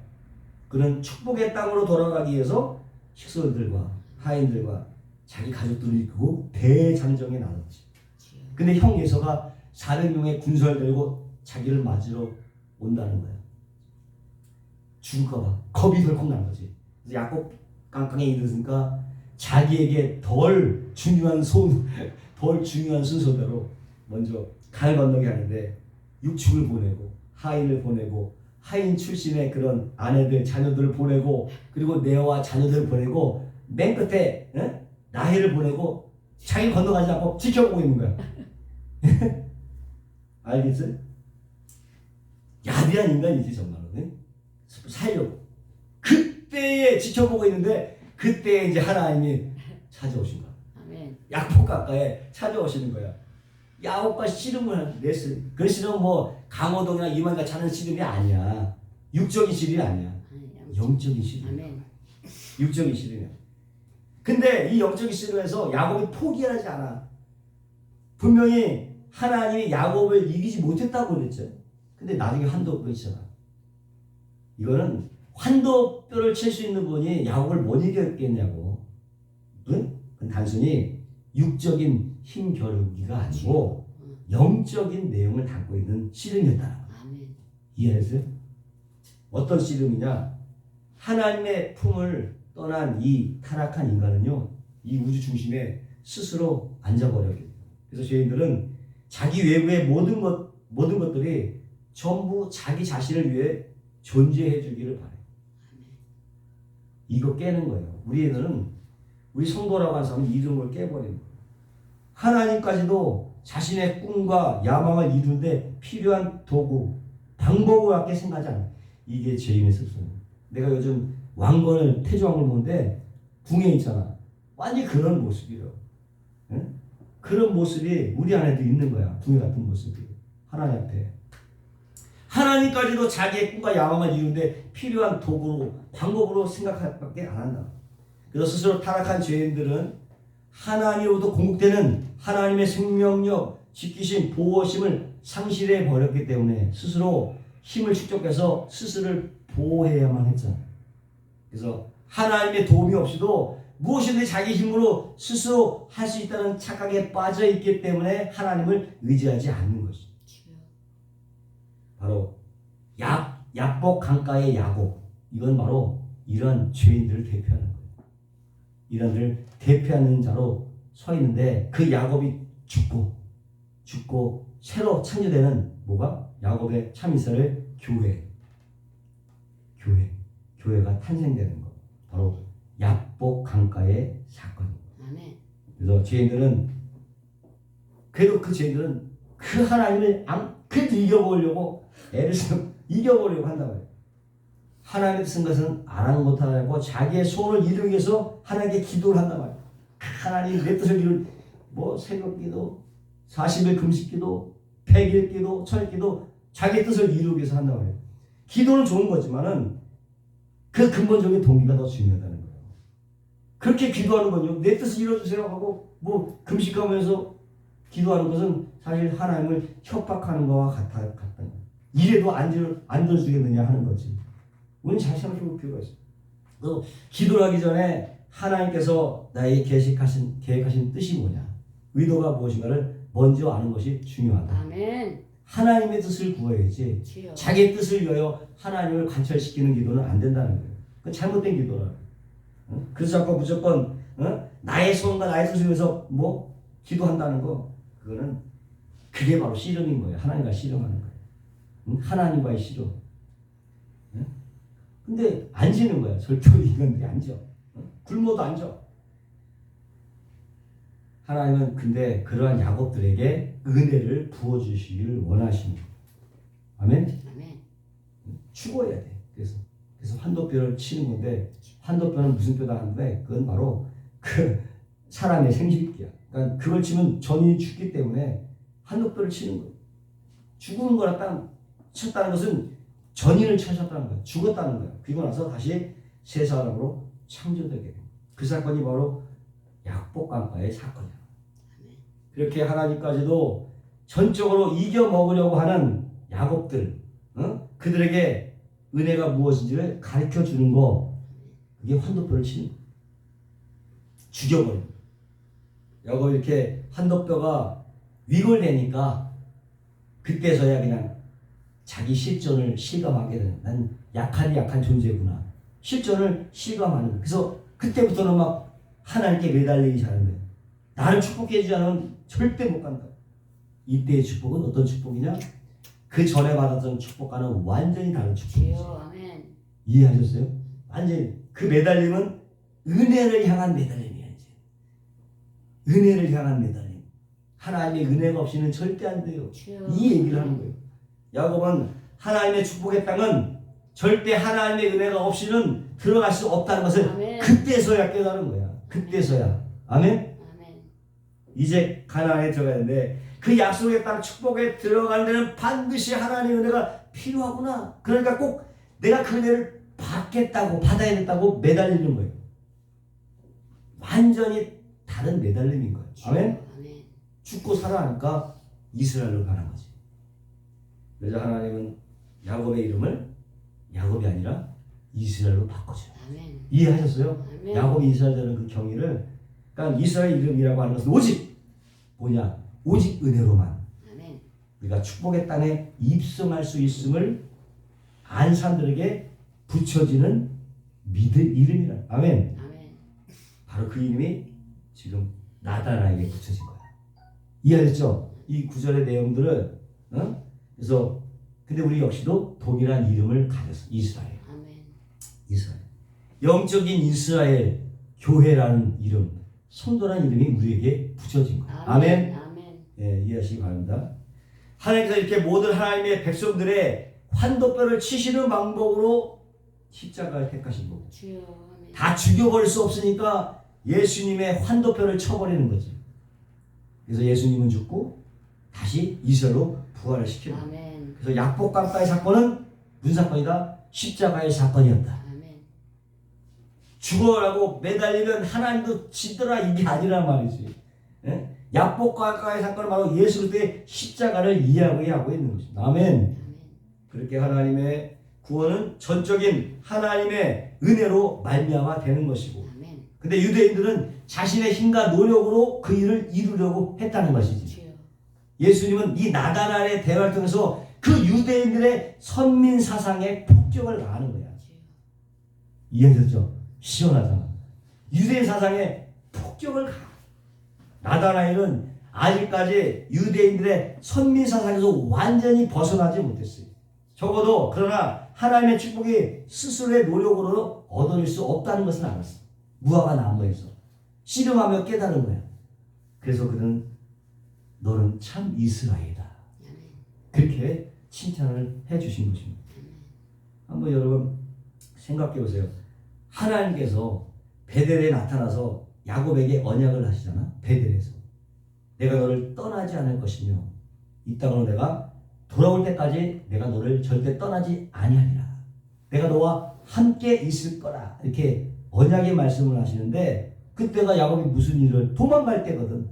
그는 축복의 땅으로 돌아가기 위해서 식소들과 하인들과 자기 가족들을 이끌고 대장정에 나섰지. 근데 형 예서가 400명의 군사를 들고 자기를 맞으러 온다는 거야. 죽을까봐 겁이 덜컥 난 거지. 그래서 야곱 깡깡에 이르니까 자기에게 덜 중요한 순서대로 먼저 강 건너게 하는데 육축을 보내고 하인을 보내고 하인 출신의 그런 아내들 자녀들을 보내고 그리고 내와 자녀들을 보내고 맨 끝에 라헬을 보내고 자기 건너가지 않고 지켜보고 있는 거야. 알겠어요? 야비한 인간이지 정말로. 살려고 그때에 지켜보고 있는데 그때 이제 하나님이 찾아오신 거야. 아멘. 약속 가까에 찾아오시는 거야. 야곱과 씨름을 냈어요. 그 씨름은 뭐 강호동이나 이만희가 찾는 씨름이 아니야. 육적인 씨름이 아니야. 영적인 씨름. 아멘. 육적인 씨름이야. 근데 이 영적인 씨름에서 야곱이 포기하지 않아. 분명히 하나님이 야곱을 이기지 못했다고 그랬죠. 근데 나중에 환도뼈 있잖아. 이거는 환도뼈를 칠 수 있는 분이 야곱을 못 이겼겠냐고. 응? 그건 단순히 육적인 힘 겨루기가 아니고 영적인 내용을 담고 있는 씨름이었다는 거야. 이해했어요? 어떤 씨름이냐? 하나님의 품을 떠난 이 타락한 인간은요, 이 우주 중심에 스스로 앉아버려요. 그래서 죄인들은 자기 외부의 모든 것들이 전부 자기 자신을 위해 존재해 주기를 바래요. 이거 깨는 거예요. 우리 성도라고 하는 사람은 이런 걸 깨버리는 거예요. 하나님까지도 자신의 꿈과 야망을 이루는데 필요한 도구, 방법밖에 생각하지 않아요. 이게 죄인의 습성이에요. 내가 요즘 태조왕을 보는데 궁에 있잖아. 완전히 그런 모습이에요. 응? 그런 모습이 우리 안에도 있는 거야. 궁에 같은 모습이. 하나님 앞에. 하나님까지도 자기의 꿈과 야망을 이루는데 필요한 도구로 방법으로 생각할 밖에 안 한다. 그래서 스스로 타락한 죄인들은 하나님으로부터 공급되는 하나님의 생명력, 지키심, 보호심을 상실해 버렸기 때문에 스스로 힘을 축적해서 스스로를 보호해야만 했잖아요. 그래서 하나님의 도움이 없이도 무엇이든지 자기 힘으로 스스로 할 수 있다는 착각에 빠져 있기 때문에 하나님을 의지하지 않는 것이죠. 바로 약복 강가의 야곱, 이건 바로 이런 죄인들을 대표하는 거예요. 이런들 대표하는 자로 서 있는데 그 야곱이 죽고 새로 창조되는 뭐가? 야곱의 참 이스라엘 교회가 탄생되는 것, 바로 약복 강가의 사건입니다. 그래서 죄인들은 그래도 그 죄인들은 그 하나님을 그래도 이겨보려고 애를 쓰고 이겨보려고 한다고 해요. 하나님께 쓴 것은 아랑곳하고 자기의 소원을 이루기 위해서 하나님께 기도를 한단 말이에요. 하나님 내 뜻을 이룰 새벽기도 40일 금식기도 100일 기도 1000일 기도 자기의 뜻을 이루기 위해서 한단 말이에요. 기도는 좋은 거지만은 그 근본적인 동기가 더 중요하다는 거예요. 그렇게 기도하는 건요, 내 뜻을 이루어주세요 하고 금식하면서 기도하는 것은 사실 하나님을 협박하는 것과 같다. 이래도 안 들어주겠느냐 하는 거지. 우리는 잘 생각해 볼 필요가 있어요. 또 기도를 하기 전에 하나님께서 나에게 계획하신 뜻이 뭐냐, 의도가 무엇인가를 먼저 아는 것이 중요하다. 아멘. 하나님의 뜻을 구해야지 주여. 자기의 뜻을 위하여 하나님을 관철시키는 기도는 안 된다는 거예요. 그건 잘못된 기도라. 그래서 자꾸 무조건 나의 소원과 나의 뜻을 위해서 기도한다는 거, 그게 바로 씨름인 거예요. 하나님과 씨름하는 거예요. 하나님과의 씨름. 근데 안 지는 거야. 절대로 인간들이 안 져. 굶어도 안 져. 하나님은 근데 그러한 야곱들에게 은혜를 부어주시기를 원하십니다. 아멘? 죽어야 돼. 그래서 환도뼈를 치는 건데, 환도뼈는 무슨 뼈다 하는데 그건 바로 그 사람의 생식기야. 그러니까 그걸 치면 전인이 죽기 때문에 환도뼈를 치는 거예요. 죽는 거랑 쳤다는 것은 전인을 쳐셨다는 거예요. 죽었다는 거예요. 그리고 나서 다시 새 사람으로 창조되게 됩니다. 그 사건이 바로 약복강가의 사건이야. 그렇게 하나님까지도 전적으로 이겨먹으려고 하는 야곱들, 그들에게 은혜가 무엇인지를 가르쳐주는 거, 그게 환도뼈를 치는 거예요. 죽여버리는 거예요. 야곱이 이렇게 환도뼈가 위골되니까 그때서야 그냥 자기 실존을 실감하게 되는, 난 약한 존재구나, 실존을 실감하는 거예요. 그래서 그때부터는 막 하나님께 매달리기 잘하는 거예요. 나를 축복해 주지 않으면 절대 못 간다. 이때의 축복은 어떤 축복이냐? 그 전에 받았던 축복과는 완전히 다른 축복이지. 아멘. 이해하셨어요? 완전히 그 매달림은 은혜를 향한 매달림이야. 이제 은혜를 향한 매달림. 하나님의 은혜가 없이는 절대 안 돼요. 이 얘기를 하는 거예요. 야곱은 하나님의 축복의 땅은 절대 하나님의 은혜가 없이는 들어갈 수 없다는 것을 아멘. 그때서야 깨달은 거야. 그때서야. 아멘? 아멘. 이제 가나안에 들어가야 되는데 그 약속의 땅 축복에 들어가는 데는 반드시 하나님의 은혜가 필요하구나. 그러니까 꼭 내가 그 은혜를 받아야겠다고 매달리는 거예요. 완전히 다른 매달림인 거예요. 아멘? 죽고 살아나니까 이스라엘로 가는 거지. 그래서 하나님은 야곱의 이름을 야곱이 아니라 이스라엘로 바꿔줘요. 아멘. 이해하셨어요? 아멘. 야곱이 이스라엘 되는 그 경위를, 그러니까 이스라엘 이름이라고 하는 것은 오직 뭐냐? 오직 은혜로만 아멘. 우리가 축복의 땅에 입성할 수 있음을 안 사람들에게 붙여지는 믿을 이름이라. 아멘. 아멘. 바로 그 이름이 지금 나다나에게 붙여진 거야. 이해하셨죠? 이 구절의 내용들을. 그래서 근데 우리 역시도 동일한 이름을 가졌어. 이스라엘. 아멘. 이스라엘. 영적인 이스라엘 교회라는 이름, 성도라는 이름이 우리에게 붙여진 거야. 아멘. 아멘. 예, 이해하시기 바랍니다. 하나님께서 이렇게 모든 하나님의 백성들의 환도뼈를 치시는 방법으로 십자가를 택하신 거고, 주여. 아멘. 다 죽여버릴 수 없으니까 예수님의 환도뼈를 쳐버리는 거지. 그래서 예수님은 죽고 다시 이스라엘로 부활을 시키는 거예요. 아멘. 그래서 약복강가의 사건은 무슨 사건이다? 십자가의 사건이었다. 아멘. 죽어라고 매달리면 하나님도 지더라 이게 아니란 말이지. 예? 약복강가의 사건은 바로 예수 그리스도의 십자가를 이해하고 있는 것입니다. 아멘. 아멘. 그렇게 하나님의 구원은 전적인 하나님의 은혜로 말미암아 되는 것이고, 아멘. 근데 유대인들은 자신의 힘과 노력으로 그 일을 이루려고 했다는 것이지. 주여. 예수님은 이 나다나엘의 대화를 통해서 그 유대인들의 선민 사상에 폭격을 가하는 거야. 주여. 이해되죠? 시원하잖아. 유대인 사상에 폭격을 가. 나다나엘은 아직까지 유대인들의 선민 사상에서 완전히 벗어나지 못했어요. 적어도 그러나 하나님의 축복이 스스로의 노력으로 얻어낼 수 없다는 것은 알았어. 무화과 나무에서 씨름하며 깨달은 거야. 그래서 그는 너는 참 이스라엘이다. 아멘. 그렇게 칭찬을 해주신 것입니다. 한번 여러분 생각해 보세요. 하나님께서 베델에 나타나서 야곱에게 언약을 하시잖아. 베델에서 내가 너를 떠나지 않을 것이며 이 땅으로 내가 돌아올 때까지 내가 너를 절대 떠나지 아니하리라. 내가 너와 함께 있을 거라. 이렇게 언약의 말씀을 하시는데 그때가 야곱이 무슨 일을 도망갈 때거든.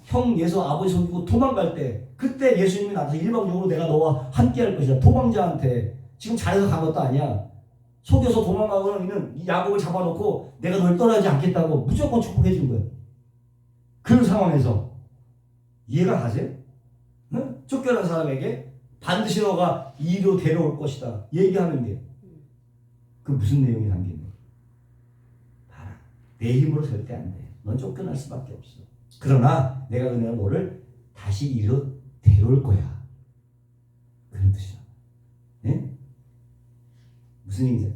형 예수 아버지 속이고 도망갈 때 그때 예수님이 나타나서 일방적으로 내가 너와 함께 할 것이다. 도망자한테 지금 잘해서 간 것도 아니야. 속여서 도망가고 있는 이 야곱을 잡아놓고 내가 너를 떠나지 않겠다고 무조건 축복해 준 거야. 그런 상황에서 이해가 가세요? 응? 쫓겨난 사람에게 반드시 너가 이리로 데려올 것이다 얘기하는 게 그 무슨 내용이 담긴 거야? 봐라, 내 힘으로 절대 안 돼. 넌 쫓겨날 수밖에 없어. 그러나 내가 은혜로 너를 다시 이리로 데려올 거야. 그런 뜻이야. 네? 무슨 얘기죠?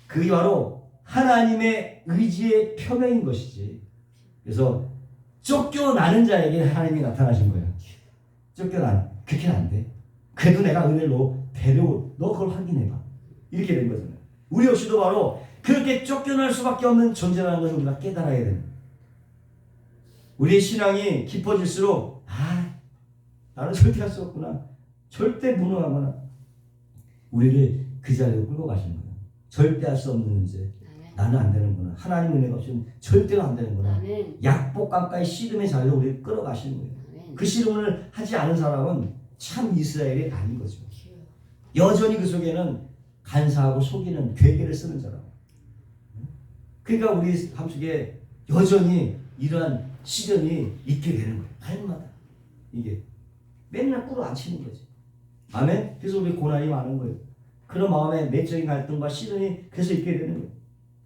그게 바로 하나님의 의지의 표명인 것이지. 그래서 쫓겨나는 자에게 하나님이 나타나신 거야. 그렇게는 안 돼. 그래도 내가 은혜로 데려올, 너 그걸 확인해봐. 이렇게 된 거잖아요. 우리 역시도 바로 그렇게 쫓겨날 수밖에 없는 존재라는 것을 우리가 깨달아야 됩니다. 우리의 신앙이 깊어질수록 나는 절대 할 수 없구나. 절대 무능하구나. 우리를 그 자리로 끌고 가시는 거예요. 절대 할 수 없는 문제. 나는 안 되는구나. 하나님 은혜가 없으면 절대로 안 되는구나. 아멘. 약복강가의 씨름의 자리로 우리를 끌어가시는 거예요. 아멘. 그 씨름을 하지 않은 사람은 참 이스라엘이 아닌 거죠. 주여. 여전히 그 속에는 간사하고 속이는 괴계를 쓰는 사람. 그러니까 우리 삶 속에 여전히 이러한 시련이 있게 되는 거예요. 날마다. 이게 맨날 끌어안치는 거지. 아멘? 그래서 우리 고난이 많은 거예요. 그런 마음의 내적인 갈등과 시련이 계속 있게 되는 거예요.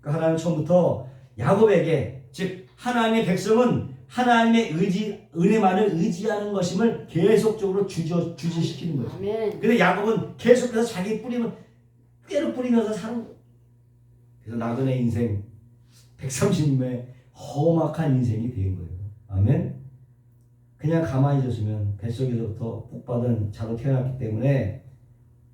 그러니까 하나님 처음부터 야곱에게, 즉 하나님의 백성은 하나님의 은혜만을 의지하는 것임을 계속적으로 주지시키는 거죠. 아멘. 근데 야곱은 계속해서 자기 뿌리면 꾀로 뿌리면서 사는 거예요. 그래서 나그네 인생 130년의 험악한 인생이 된 거예요. 아멘. 그냥 가만히 있었으면 뱃속에서부터 복받은 자로 태어났기 때문에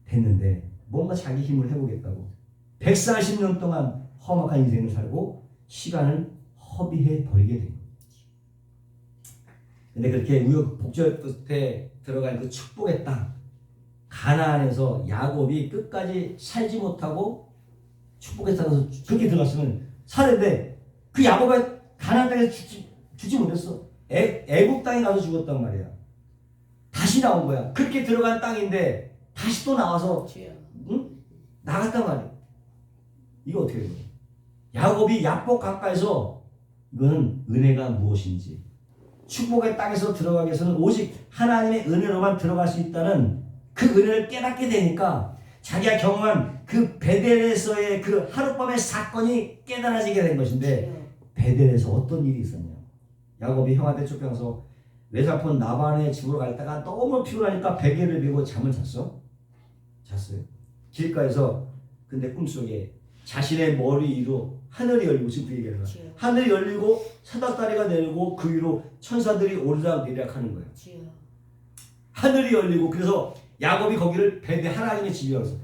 됐는데 뭔가 자기 힘을 해보겠다고 140년 동안 험악한 인생을 살고 시간을 허비해 버리게 된 거예요. 근데 그렇게 우여곡절 끝에 들어간 그 축복의 땅 가나안에서 야곱이 끝까지 살지 못하고 축복의 땅에서 그렇게 들어갔으면 사는데 그 야곱이 가나안 땅에서 죽지 못했어. 애국 땅에 가서 죽었단 말이야. 다시 나온 거야. 그렇게 들어간 땅인데 다시 또 나와서 주여. 나갔단 말이야. 이거 어떻게 된 거야? 야곱이 약복 가까이서 이거는 은혜가 무엇인지 축복의 땅에서 들어가기 위해서는 오직 하나님의 은혜로만 들어갈 수 있다는 그 은혜를 깨닫게 되니까 자기가 경험한 그 베델에서의 그 하룻밤의 사건이 깨달아지게 된 것인데 베델에서 어떤 일이 있었냐. 야곱이 형한테 쫓겨나서 외사촌 나반의 집으로 갈 때가 너무 피곤하니까 베개를 메고 잠을 잤어요. 길가에서 근데 꿈속에 자신의 머리 위로 하늘이 열리고 지금 그 얘기를 해요. 하늘이 열리고 사닥다리가 내리고 그 위로 천사들이 오르락내리락 하는 거예요. 주여. 하늘이 열리고 그래서 야곱이 거기를 베델 하나님의 집이라고 해서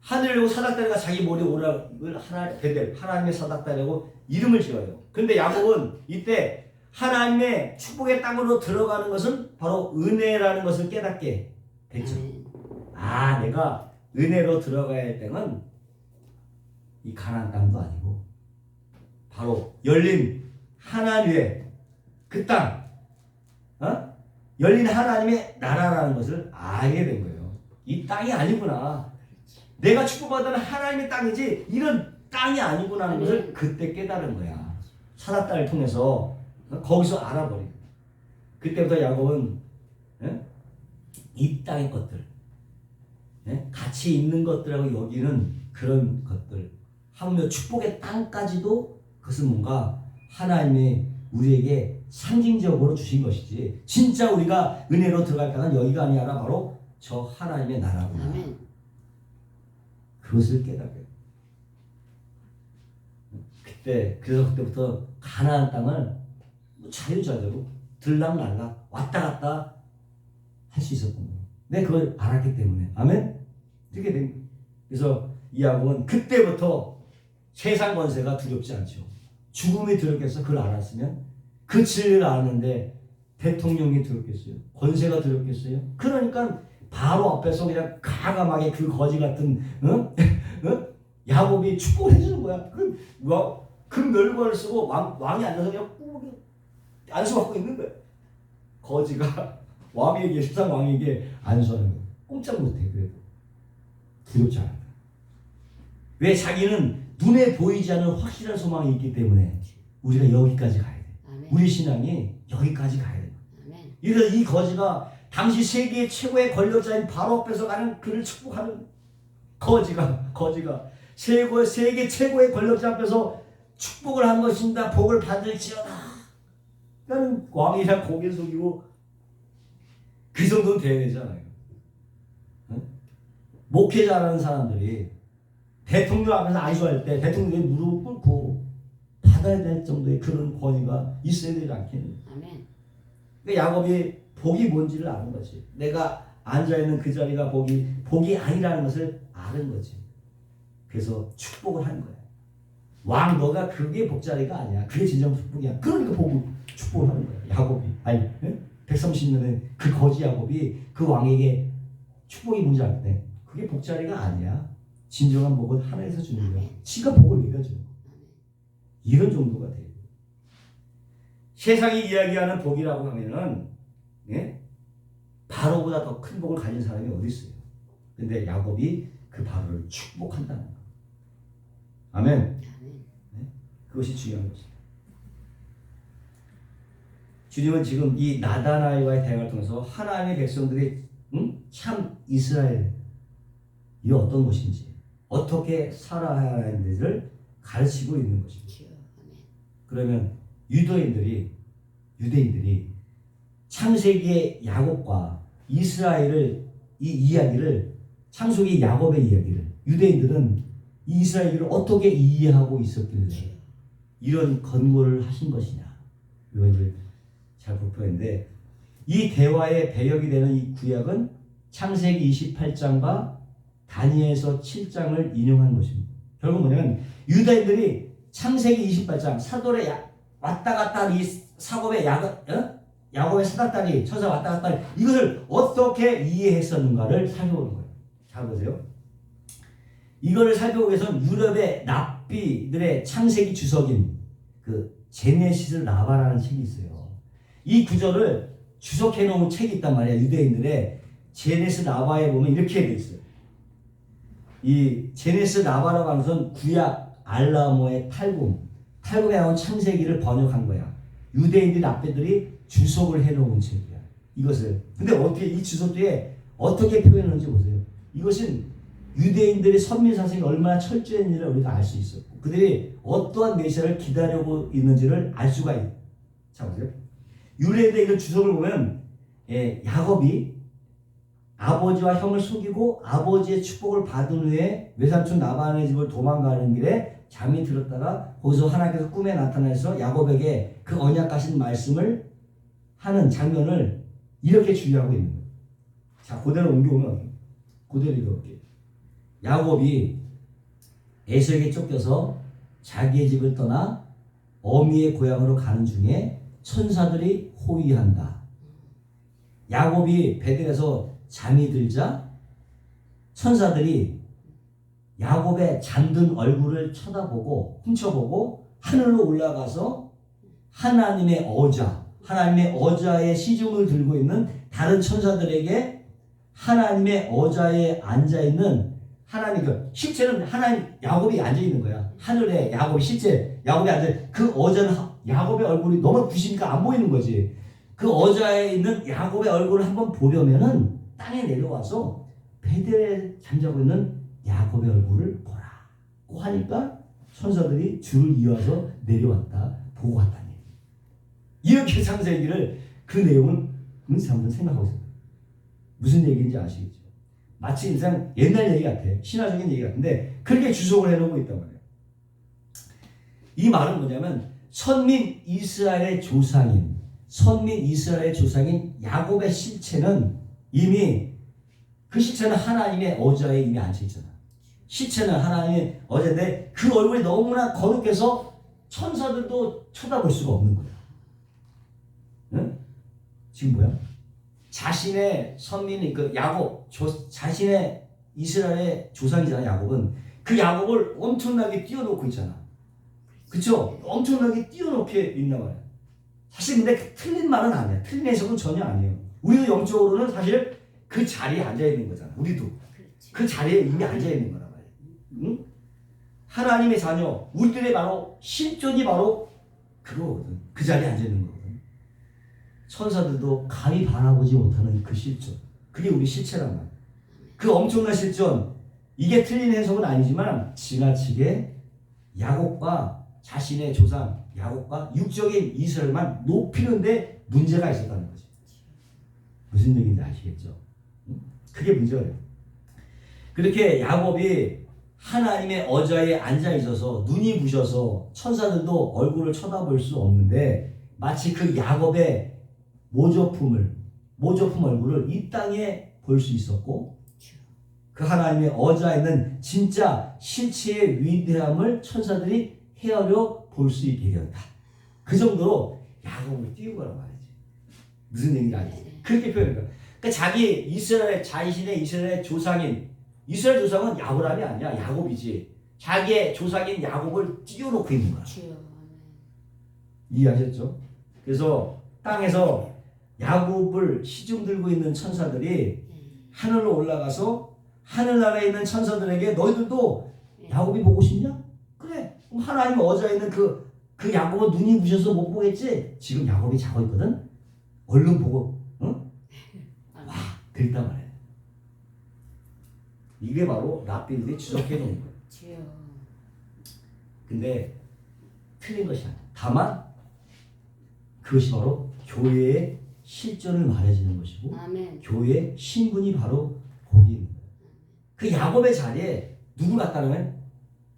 하늘이 열리고 사닥다리가 자기 머리에 오르락을 베델 하나님의 사닥다리라고 이름을 지어요. 그런데 야곱은 이때 하나님의 축복의 땅으로 들어가는 것은 바로 은혜라는 것을 깨닫게 됐죠. 아, 내가 은혜로 들어가야 할 땅은 이 가나안 땅도 아니고 바로 열린 하나님의 그 땅, 열린 하나님의 나라라는 것을 알게 된 거예요. 이 땅이 아니구나. 내가 축복받는 하나님의 땅이지 이런 땅이 아니구나 하는 것을 그때 깨달은 거야. 사라딸을 통해서 거기서 알아버린 거야. 그때부터 야곱은 이 땅의 것들, 가치 있는 것들하고 여기는 그런 것들, 하물며 축복의 땅까지도 그것은 뭔가 하나님이 우리에게 상징적으로 주신 것이지 진짜 우리가 은혜로 들어갈 땅은 여기가 아니라 바로 저 하나님의 나라구나. 그것을 깨닫게. 그래서 그때부터 가나안 땅을 자유자재로 들락날락 왔다 갔다 할 수 있었던 거예요. 내가 그걸 알았기 때문에. 아멘? 이렇게 된 거예요. 그래서 이 야곱은 그때부터 세상 권세가 두렵지 않죠. 죽음이 두렵겠어? 그걸 알았으면 그 진리를 아는데 대통령이 두렵겠어요? 권세가 두렵겠어요? 그러니까 바로 앞에서 그냥 가감하게 그 거지 같은 야곱이 축복을 해주는 거야. 그 멸관을 쓰고 왕이 앉아서 그냥 꾹 안수받고 있는 거야. 거지가 왕에게, 세상 왕에게 안수하는 거야. 꼼짝 못해. 그래도 두렵지 않아. 왜? 자기는 눈에 보이지 않는 확실한 소망이 있기 때문에 우리가 여기까지 가야 돼. 우리 신앙이 여기까지 가야 돼. 그래서 이 거지가 당시 세계 최고의 권력자인 바로 앞에서 가는 그를 축복하는 거지가 세계 최고의 권력자 앞에서 축복을 한 것입니다. 복을 받을지어다. 나는 왕이라 고개 숙이고 그 정도는 돼야 되잖아요. 목회자라는 사람들이 대통령 앞에서 안수할 때 대통령이 무릎을 꿇고 받아야 될 정도의 그런 권위가 있어야 되지 않겠느냐. 그러니까 야곱이 복이 뭔지를 아는 거지. 내가 앉아있는 그 자리가 복이 아니라는 것을 아는 거지. 그래서 축복을 한 거야. 왕 너가 그게 복자리가 아니야. 그게 진정 축복이야. 그러니까 축복을 하는 거야. 야곱이. 130년에 그 거지 야곱이 그 왕에게 축복이 뭔지 알 때 그게 복자리가 아니야. 진정한 복은 하나님에서 주는 거야. 지가 복을 내려주는 거야. 이런 정도가 돼요. 세상이 이야기하는 복이라고 하면은 바로보다 더 큰 복을 가진 사람이 어디 있어요? 근데 야곱이 그 바로를 축복한다는 거야. 아멘. 그것이 중요한 것이다. 주님은 지금 이 나다나엘과의 대화를 통해서 하나님의 백성들이 참 이스라엘 이 어떤 것인지 어떻게 살아야 하는지를 가르치고 있는 것입니다. 그러면 유대인들이 창세기의 야곱과 이스라엘을 이 이야기를 창세기 야곱의 이야기를 유대인들은 이 이스라엘을 어떻게 이해하고 있었길래 이런 권고를 하신 것이냐 이걸 잘 볼 필요한데 이 대화의 배역이 되는 이 구약은 창세기 28장과 다니엘서 7장을 인용한 것입니다. 결국 뭐냐면 유다인들이 창세기 28장 사돌의 왔다 갔다 하는 이 사곱의 야곱의 사닥다리 천사 왔다 갔다 하는 이것을 어떻게 이해했었는가를 살펴보는 거예요. 잘 보세요. 이거를 살펴보기 위해서는 유럽의 랍비들의 창세기 주석인 그 제네시스 라바라는 책이 있어요. 이 구절을 주석해 놓은 책이 있단 말이야. 유대인들의 제네시스 라바에 보면 이렇게 돼 있어요. 이 제네시스 라바라고 하는 것은 구약 알라모의 탈굼에 나온 창세기를 번역한 거야. 유대인들 랍비들이 주석을 해 놓은 책이야. 이것을. 근데 어떻게 이 주석 뒤에 어떻게 표현하는지 보세요. 이것은 유대인들의 선민사상이 얼마나 철저했는지를 우리가 알 수 있었고 그들이 어떠한 메시아를 기다리고 있는지를 알 수가 있어요. 자 보세요. 유대인들의 이런 주석을 보면 야곱이 아버지와 형을 속이고 아버지의 축복을 받은 후에 외삼촌 라반의 집을 도망가는 길에 잠이 들었다가 거기서 하나님께서 꿈에 나타나서 야곱에게 그 언약하신 말씀을 하는 장면을 이렇게 주의하고 있는 거예요. 자 그대로 옮겨오면 그대로 읽어볼게요. 야곱이 에서에게 쫓겨서 자기의 집을 떠나 어미의 고향으로 가는 중에 천사들이 호위한다. 야곱이 베들에서 잠이 들자 천사들이 야곱의 잠든 얼굴을 쳐다보고 훔쳐보고 하늘로 올라가서 하나님의 어자의 시중을 들고 있는 다른 천사들에게 하나님의 어자에 앉아있는 하나님, 그 실제는 하나님 야곱이 앉아있는 거야. 하늘에 야곱이 실제 야곱이 앉아, 그 어자는 야곱의 얼굴이 너무 부시니까 안 보이는 거지. 그 어자에 있는 야곱의 얼굴을 한번 보려면은 땅에 내려와서 베델에 잠자고 있는 야곱의 얼굴을 보라고 하니까 천사들이 줄을 이어서 내려왔다 보고 갔다니. 이렇게 창세기를 그 내용을 한번 생각하고 있어요. 무슨 얘기인지 아시겠죠? 마치 인상 옛날 얘기 같아. 신화적인 얘기 같은데 그렇게 주석을 해놓고 있단 말이에요. 이 말은 뭐냐면 선민 이스라엘의 조상인 야곱의 실체는 이미 그 실체는 하나님의 어자에 이미 앉혀있잖아. 실체는 하나님의 어자인데 그 얼굴이 너무나 거룩해서 천사들도 쳐다볼 수가 없는 거야. 응? 지금 뭐야? 자신의 선민이 그 야곱, 자신의 이스라엘의 조상이잖아. 야곱은 그 야곱을 엄청나게 띄워놓고 있잖아. 그쵸? 엄청나게 띄워놓게 있나 봐요. 사실 근데 틀린 말은 아니야. 틀린 해석은 전혀 아니에요. 우리도 영적으로는 사실 그 자리에 앉아있는 거잖아. 우리도 그 자리에 이미 앉아있는 거란 말이야. 응? 하나님의 자녀, 우리들의 바로 실존이 바로 그거거든. 그 자리에 앉아있는 거거든. 천사들도 감히 바라보지 못하는 그 실존, 그게 우리 실체란 말이야. 그 엄청난 실존, 이게 틀린 해석은 아니지만 지나치게 야곱과 자신의 조상 야곱과 육적인 이스라엘만 높이는데 문제가 있었다는 거지. 무슨 얘기인지 아시겠죠? 그게 문제예요. 그렇게 야곱이 하나님의 어자에 앉아 있어서 눈이 부셔서 천사들도 얼굴을 쳐다볼 수 없는데 마치 그 야곱의 모조품 얼굴을 이 땅에 볼 수 있었고 그 하나님의 어자에는 진짜 실체의 위대함을 천사들이 헤아려 볼 수 있게 되었다. 그 정도로 야곱을 띄운 거란 말이지. 무슨 얘기인지 알지? 그렇게 표현한 거야. 그러니까 자신의 이스라엘 조상인 이스라엘 조상은 야브람이 아니야. 야곱이지. 자기의 조상인 야곱을 띄워놓고 있는 거야. 이해하셨죠? 그래서 땅에서 야곱을 시중 들고 있는 천사들이 하늘로 올라가서 하늘나라에 있는 천사들에게 너희들도 야곱이 보고 싶냐? 그래. 그럼 하나님 어자에 있는 그 야곱은 눈이 부셔서 못 보겠지? 지금 야곱이 자고 있거든? 얼른 보고, 응? 와, 그랬단 말이야. 이게 바로 랍비들이 주석해 놓은 거예요. 근데 틀린 것이 아니야. 다만 그것이 바로 교회의 실존을 말해주는 것이고 아멘. 교회의 신분이 바로 거기 있는 거예요. 그 야곱의 자리에 누구 갖다 놓으면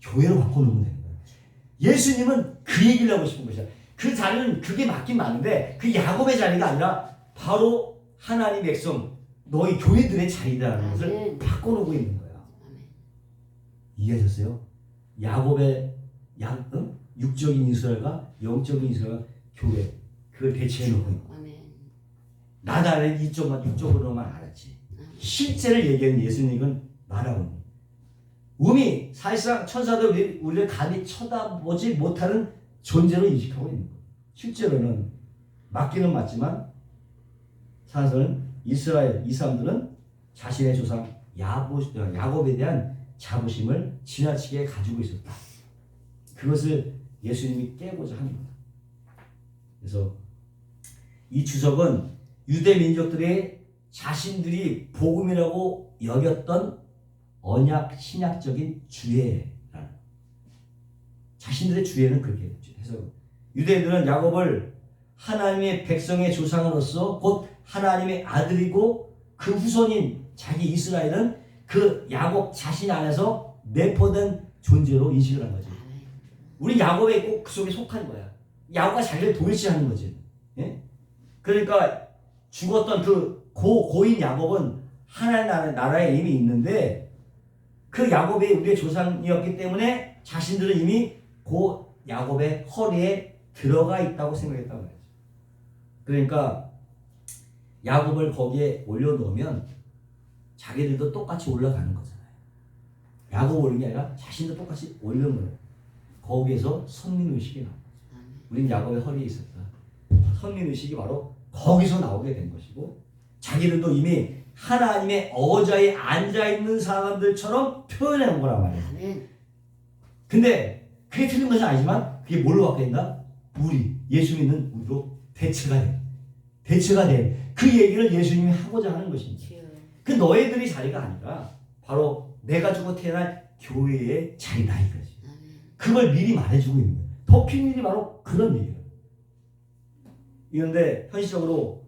교회로 바꿔놓으면 되는 거예요. 예수님은 그 얘기를 하고 싶은 것이야. 그 자리는 그게 맞긴 맞는데 그 야곱의 자리가 아니라 바로 하나님 백성 너희 교회들의 자리다라는 것을 바꿔놓고 있는 거야. 이해하셨어요? 야곱의 육적인 이스라엘과 영적인 이스라엘 교회 그걸 대체해놓고 있는 거야. 나다는 이쪽으로만 알았지. 실제를 얘기하는 예수님은 말하고 있는 거야. 사실상 천사들 우리를 감히 쳐다보지 못하는 존재로 인식하고 있는 거야. 실제로는 맞기는 맞지만 사실은 이스라엘 이 사람들은 자신의 조상 야곱에 대한 자부심을 지나치게 가지고 있었다. 그것을 예수님이 깨고자 하는 거다. 그래서 이 주석은 유대 민족들의 자신들이 복음이라고 여겼던 언약 신약적인 주예라는 자신들의 주예는 그렇게 해서 유대인들은 야곱을 하나님의 백성의 조상으로서 곧 하나님의 아들이고 그 후손인 자기 이스라엘은 그 야곱 자신 안에서 내포된 존재로 인식을 한 거지. 우리 야곱에 꼭 그 속에 속한 거야. 야곱과 자기를 동일시하는 거지. 예? 그러니까 죽었던 그 고인 야곱은 하나님 나라에 이미 있는데 그 야곱이 우리의 조상이었기 때문에 자신들은 이미 야곱의 허리에 들어가 있다고 생각했단 말이죠. 그러니까 야곱을 거기에 올려놓으면 자기들도 똑같이 올라가는 거잖아요. 야곱 올린 게 아니라 자신도 똑같이 올려놓은 거예요. 거기에서 선민의식이 나와요. 우린 야곱의 허리에 있었다. 선민의식이 바로 거기서 나오게 된 것이고 자기들도 이미 하나님의 어자에 앉아있는 사람들처럼 표현해 온 거란 말이에요. 아멘. 근데 그게 틀린 것은 아니지만 그게 뭘로 바뀐다? 우리, 예수 믿는 우리로 대체가 돼. 대체가 돼. 그 얘기를 예수님이 하고자 하는 것입니다. 주여. 그 너희들이 자리가 아니라 바로 내가 주고 태어난 교회의 자리다 이거지. 아멘. 그걸 미리 말해주고 있는 거예요. 더 큰 일이 바로 그런 얘기예요. 그런데 현실적으로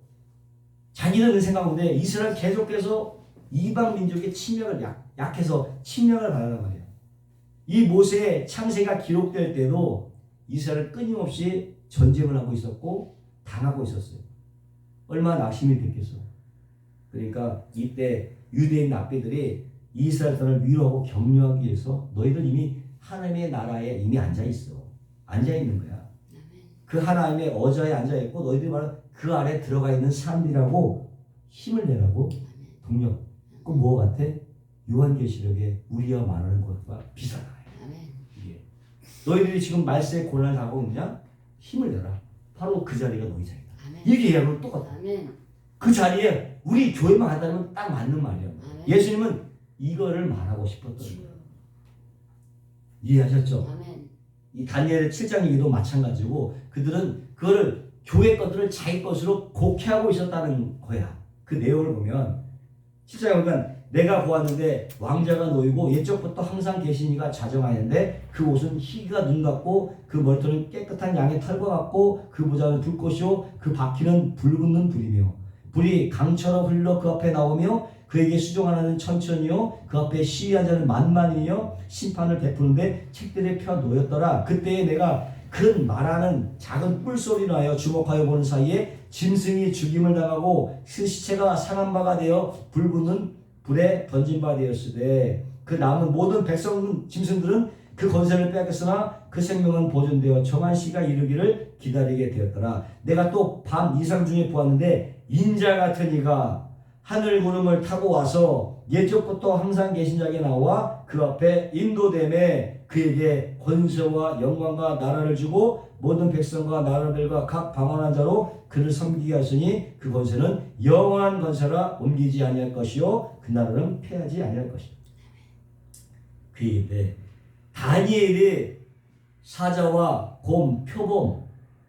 자기들은 생각하는데 이스라엘 계속해서 이방 민족의 침략을 약해서 침략을 받았단 말이에요. 이 모세의 창세가 기록될 때도 이스라엘 끊임없이 전쟁을 하고 있었고 당하고 있었어요. 얼마나 낙심이 됐겠어. 그러니까 이때 유대인 납비들이 이스라엘을 위로하고 격려하기 위해서 너희들 이미 하나님의 나라에 이미 앉아있어. 앉아있는 거야. 그 하나님의 어자에 앉아있고 너희들이 바로 그 아래 들어가 있는 사람들이라고 힘을 내라고 동력. 그 뭐 같아? 요한계시록에 우리와 말하는 것과 비슷하다. 이게 너희들이 지금 말세에 고난을 당하고 있느냐? 힘을 내라. 바로 그 자리가 너희 자리다. 이렇게 얘기하면 똑같아. 그 자리에 우리 교회만 간다면 딱 맞는 말이야. 예수님은 이거를 말하고 싶었던 거예요. 이해하셨죠? 이 다니엘 7장 얘기도 마찬가지고 그들은 그거를 교회 것들을 자기 것으로 곡해하고 있었다는 거야. 그 내용을 보면 7장에 보면 내가 보았는데 왕자가 놓이고 옛적부터 항상 계신 이가 자정하였는데 그 옷은 희가 눈 같고 그 머리털은 깨끗한 양의 털과 같고 그 모자는 불꽃이요 그 바퀴는 불붙는 불이며 불이 강처럼 흘러 그 앞에 나오며 그에게 수종하는 천천히요 그 앞에 시위한 자는 만만이요 심판을 베푸는데 책들에 펴 놓였더라. 그때에 내가 큰 말하는 작은 뿔소리를 하여 주목하여 보는 사이에 짐승이 죽임을 당하고 그 시체가 상한 바가 되어 불붙는 불에 던진 바 되었으되 그 남은 모든 백성 짐승들은 그 권세를 빼앗겼으나 그 생명은 보존되어 정한 시가 이르기를 기다리게 되었더라. 내가 또 밤 이상 중에 보았는데 인자 같은 이가 하늘 구름을 타고 와서 옛적부터 항상 계신 자에게 나와 그 앞에 인도됨에 그에게 권세와 영광과 나라를 주고 모든 백성과 나라들과 각 방언한 자로 그를 섬기게 하시니 그 권세는 영원한 권세라 옮기지 아니할 것이요 그 나라는 패하지 아니할 것이다. 그 얘기인데 다니엘이 사자와 곰, 표범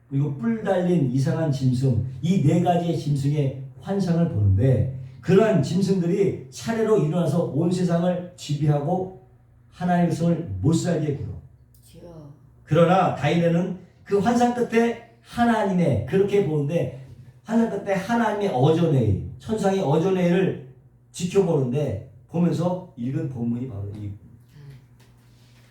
그리고 뿔 달린 이상한 짐승 이 네 가지의 짐승의 환상을 보는데 그러한 짐승들이 차례로 일어나서 온 세상을 지배하고 하나님의 성을 못살게 굴어. 그러나 다니엘은 그 환상 끝에 하나님의 그렇게 보는데 환상 끝에 하나님의 어전회의 천상의 어전회의를 지켜보는데 보면서 읽은 본문이 바로 이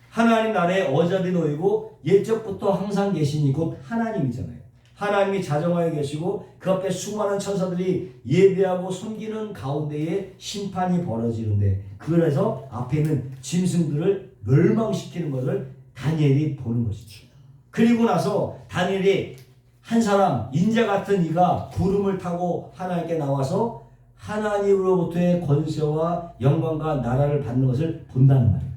하나님 나라의 어자들이 놓이고 옛적부터 항상 계시니 곧 하나님이잖아요. 하나님이 자정하여 계시고 그 앞에 수많은 천사들이 예배하고 섬기는 가운데에 심판이 벌어지는데 그래서 앞에 있는 짐승들을 멸망시키는 것을 다니엘이 보는 것이죠. 그리고 나서 다니엘이 한 사람 인자 같은 이가 구름을 타고 하나님께 나와서 하나님으로부터의 권세와 영광과 나라를 받는 것을 본다는 말이에요.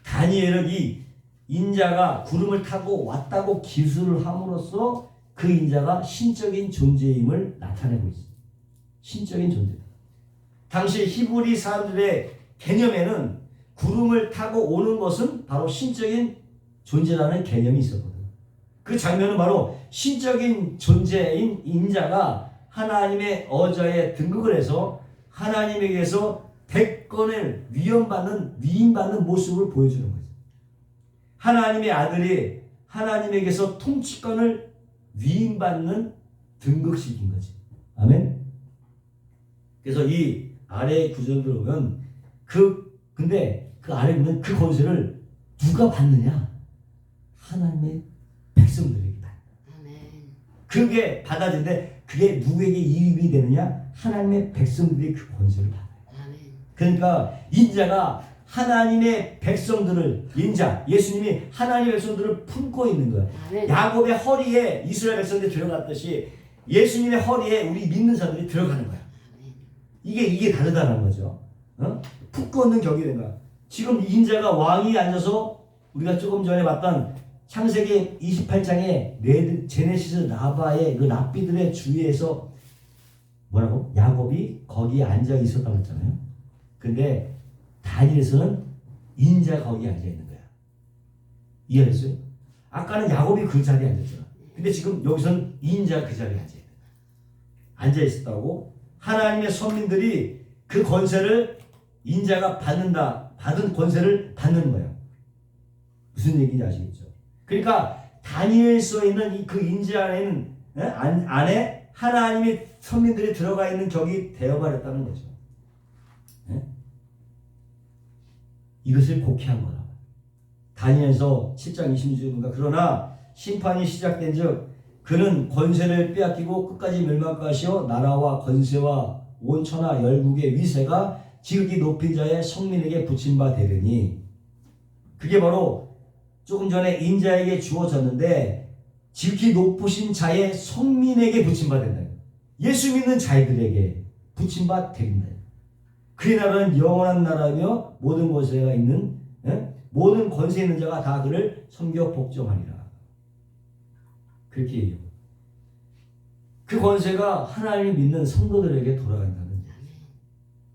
다니엘은 이 인자가 구름을 타고 왔다고 기술을 함으로써 그 인자가 신적인 존재임을 나타내고 있습니다. 신적인 존재. 당시 히브리 사람들의 개념에는 구름을 타고 오는 것은 바로 신적인 존재라는 개념이 있었거든요. 그 장면은 바로 신적인 존재인 인자가 하나님의 어자에 등극을 해서 하나님에게서 대권을 위임받는 모습을 보여주는 거죠. 하나님의 아들이 하나님에게서 통치권을 위임받는 등극식인 거지. 아멘. 그래서 이 아래의 구절을 보면 근데 그 아래에 있는 그 권세를 누가 받느냐? 하나님의 백성들에게 받는. 그게 받아지는데 그게 누구에게 이익이 되느냐? 하나님의 백성들이 그 권세를 받아요. 그러니까 인자가 하나님의 백성들을 인자 예수님이 하나님의 백성들을 품고 있는 거야. 아멘. 야곱의 허리에 이스라엘 백성들이 들어갔듯이 예수님의 허리에 우리 믿는 사람들이 들어가는 거야. 이게 다르다는 거죠. 품고 있는 격이 된 거야. 지금 인자가 왕이 앉아서 우리가 조금 전에 봤던 창세기 28장에 제네시스 라바의 그 랍비들의 주위에서 뭐라고? 야곱이 거기에 앉아 있었다고 했잖아요. 근데 다니엘서는 인자가 거기에 앉아 있는 거야. 이해했어요? 아까는 야곱이 그 자리에 앉았잖아. 근데 지금 여기서는 인자가 그 자리에 앉아 있는 거야. 앉아 있었다고 하나님의 선민들이 그 권세를 인자가 받은 권세를 받는 거예요. 무슨 얘기인지 아시겠죠? 그러니까 다니엘서에 있는 그 인자 안에는 안에 하나님의 선민들이 들어가 있는 격이 되어버렸다는 거죠. 이것을 곡해한 거라. 다니엘서 7장 26절인가 그러나 심판이 시작된 즉 그는 권세를 빼앗기고 끝까지 멸망하시어 나라와 권세와 온 천하 열국의 위세가 지극히 높인 자의 성민에게 붙임 바 되리니 그게 바로 조금 전에 인자에게 주어졌는데 지극히 높으신 자의 성민에게 붙임 바 된다. 예수 믿는 자들에게 붙임 바 된다. 그의 나라는 영원한 나라며 모든 권세가 있는 모든 권세 있는 자가 다 그를 섬겨 복종하리라. 그렇게 얘기해요. 그 권세가 하나님을 믿는 성도들에게 돌아간다는 얘기죠.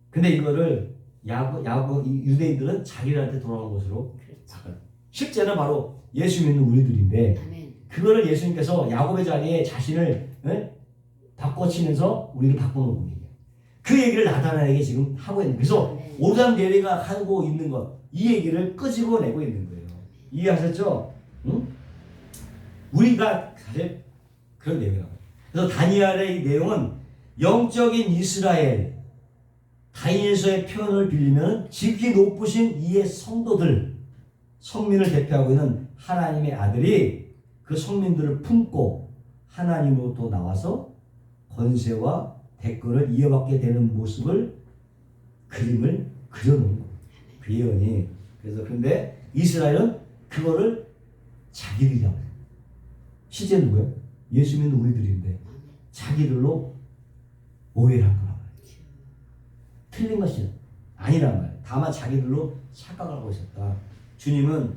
근데 이거를 유대인들은 자기들한테 돌아온 것으로 바꿔요. 실제는 바로 예수 믿는 우리들인데 그거를 예수님께서 야곱의 자리에 자신을 바꿔치면서 우리를 바꾸는 분이에요. 그 얘기를 나타나에게 지금 하고 있는 거예요. 그래서 오담대리가 하고 있는 것, 이 얘기를 끄집어내고 있는 거예요. 이해하셨죠? 응? 우리가 사실 그런 내용이에요. 그래서 다니엘의 내용은 영적인 이스라엘, 다니엘서의 표현을 빌리면 지극히 높으신 이의 성도들, 성민을 대표하고 있는 하나님의 아들이 그 성민들을 품고 하나님으로부터 나와서 권세와 대권을 이어받게 되는 모습을 그림을 그려놓은 거예요. 그 예언이. 그래서 근데 이스라엘은 그거를 자기들이 하고 있어요. 실제 누구예요? 예수 믿는 우리들인데 자기들로 오해를 한 거란 말이에요. 틀린 것이 아니란 말이에요. 다만 자기들로 착각하고 있었다. 주님은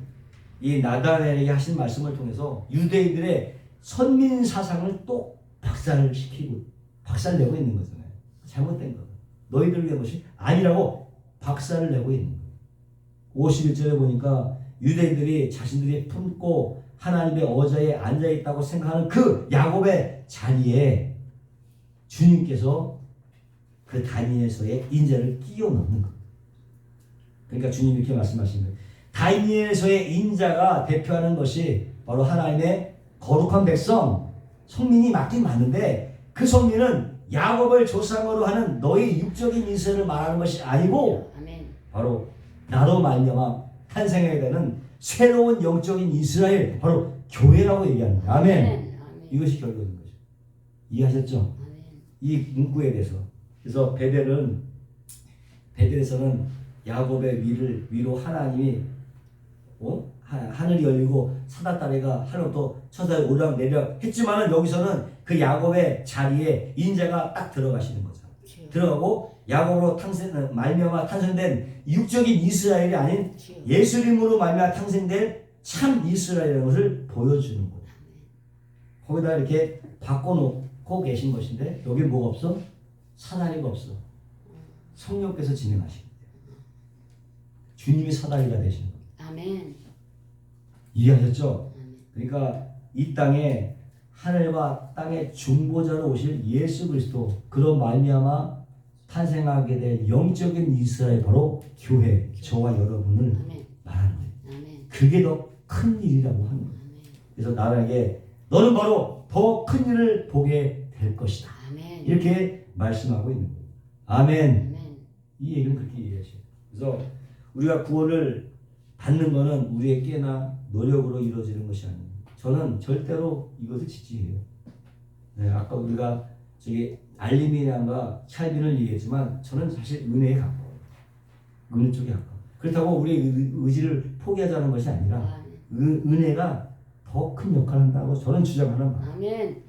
이 나다나엘에게 하신 말씀을 통해서 유대인들의 선민 사상을 또 박살내고 있는 거잖아요. 잘못된 거. 너희들 위한 것이 아니라고 박살을 내고 있는 거예요. 51절에 보니까 유대인들이 자신들이 품고 하나님의 어자에 앉아있다고 생각하는 그 야곱의 자리에 주님께서 그 다니엘서의 인자를 끼워 넣는 거예요. 그러니까 주님이 이렇게 말씀하신 거예요. 다니엘서의 인자가 대표하는 것이 바로 하나님의 거룩한 백성, 성민이 맞긴 맞는데 그 성민은 야곱을 조상으로 하는 너희 육적인 인생을 말하는 것이 아니고 바로 나로 말미암아 탄생하게 되는 새로운 영적인 이스라엘, 바로 교회라고 얘기하는 거예요. 아멘. 이것이 결국인 거죠. 이해하셨죠? 이 문구에 대해서. 그래서 베델에서는 야곱의 위로 하나님이 하늘이 열리고 사다다리가 하늘부터 쳐서 오르락 내리락 했지만은 여기서는 그 야곱의 자리에 인자가 딱 들어가시는 거죠. 들어가고 야곱으로 말미암아 탄생된 육적인 이스라엘이 아닌 예수님으로 말미암아 탄생된 참 이스라엘이라는 것을 보여주는 거예요. 거기다 이렇게 바꿔놓고 계신 것인데 여기 뭐가 없어? 사다리가 없어. 성령께서 진행하시는 거예요. 주님이 사다리가 되시는 거예요. 아멘. 이해하셨죠? 그러니까 이 땅에 하늘과 땅의 중보자로 오실 예수 그리스도, 그런 말미암아 탄생하게 될 영적인 이스라엘, 바로 교회, 저와 여러분을 말하는 거예요. 그게 더 큰 일이라고 하는 거예요. 그래서 나에게 너는 바로 더 큰 일을 보게 될 것이다. 이렇게 말씀하고 있는 거예요. 아멘. 이 얘기는 그렇게 이해하셔요. 그래서 우리가 구원을 받는 것은 우리의 깨나 노력으로 이루어지는 것이 아닙니다. 저는 절대로 이것을 지지해요. 네, 아까 우리가 저기 알리미안과 찰빈을 얘기했지만 저는 사실 은혜에 가까워요. 은혜 쪽에 가까워요. 그렇다고 우리의 의지를 포기하자는 것이 아니라 은혜가 더 큰 역할을 한다고 저는 주장하는 바예요. 아멘.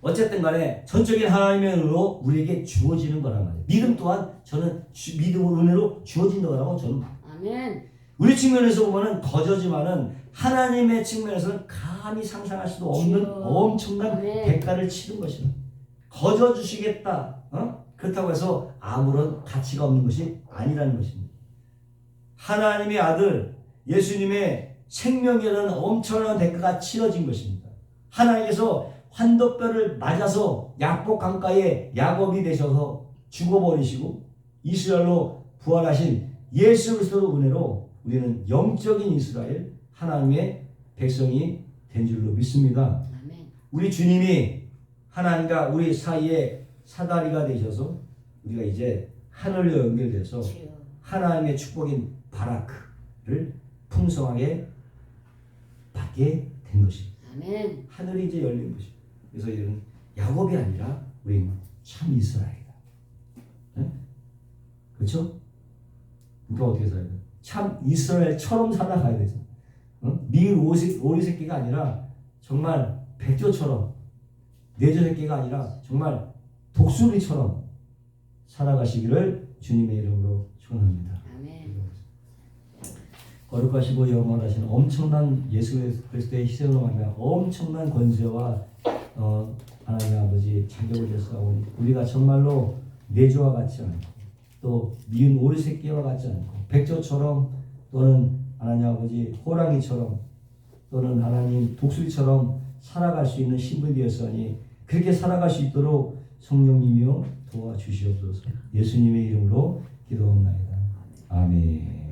어쨌든 간에 전적인 하나님의 은혜로 우리에게 주어지는 거란 말이에요. 믿음 또한 저는 믿음으로 은혜로 주어진다 거라고 저는 봐요. 아멘. 우리 측면에서 보면은 거저지만은 하나님의 측면에서는 감히 상상할 수도 없는 주여. 엄청난 아멘. 대가를 치른 것이다. 거저 주시겠다. 그렇다고 해서 아무런 가치가 없는 것이 아니라는 것입니다. 하나님의 아들 예수님의 생명이라는 엄청난 대가가 치러진 것입니다. 하나님께서 환도뼈를 맞아서 약복 강가에 야곱이 되셔서 죽어버리시고 이스라엘로 부활하신 예수 그리스도의 은혜로 우리는 영적인 이스라엘 하나님의 백성이 된 줄로 믿습니다. 아멘. 우리 주님이 하나님과 우리 사이에 사다리가 되셔서 우리가 이제 하늘로 연결돼서 주여. 하나님의 축복인 바라크를 풍성하게 받게 된 것입니다. 아멘. 하늘이 이제 열린 것입니다. 그래서 이런 야곱이 아니라 우리는 참 이스라엘이다. 네? 그렇죠? 그러니까 어떻게 살아야 돼? 참 이스라엘처럼 살아가야 되죠. 미인 오리 새끼가 아니라 정말 백조처럼 내조 새끼가 아니라 정말 독수리처럼 살아가시기를 주님의 이름으로 축원합니다. 아멘. 거룩하시고 영원하신 엄청난 예수 그리스도의 희생으로 말미암아 엄청난 권세와 하나님 아버지 자격을 제수하오니 우리가 정말로 내조와 같지 않고 또 미운 오리 새끼와 같지 않고 백조처럼 또는 하나님 아버지 호랑이처럼 또는 하나님 독수리처럼 살아갈 수 있는 신분이 되었으니 그렇게 살아갈 수 있도록 성령님이여 도와주시옵소서. 예수님의 이름으로 기도합나이다. 아멘.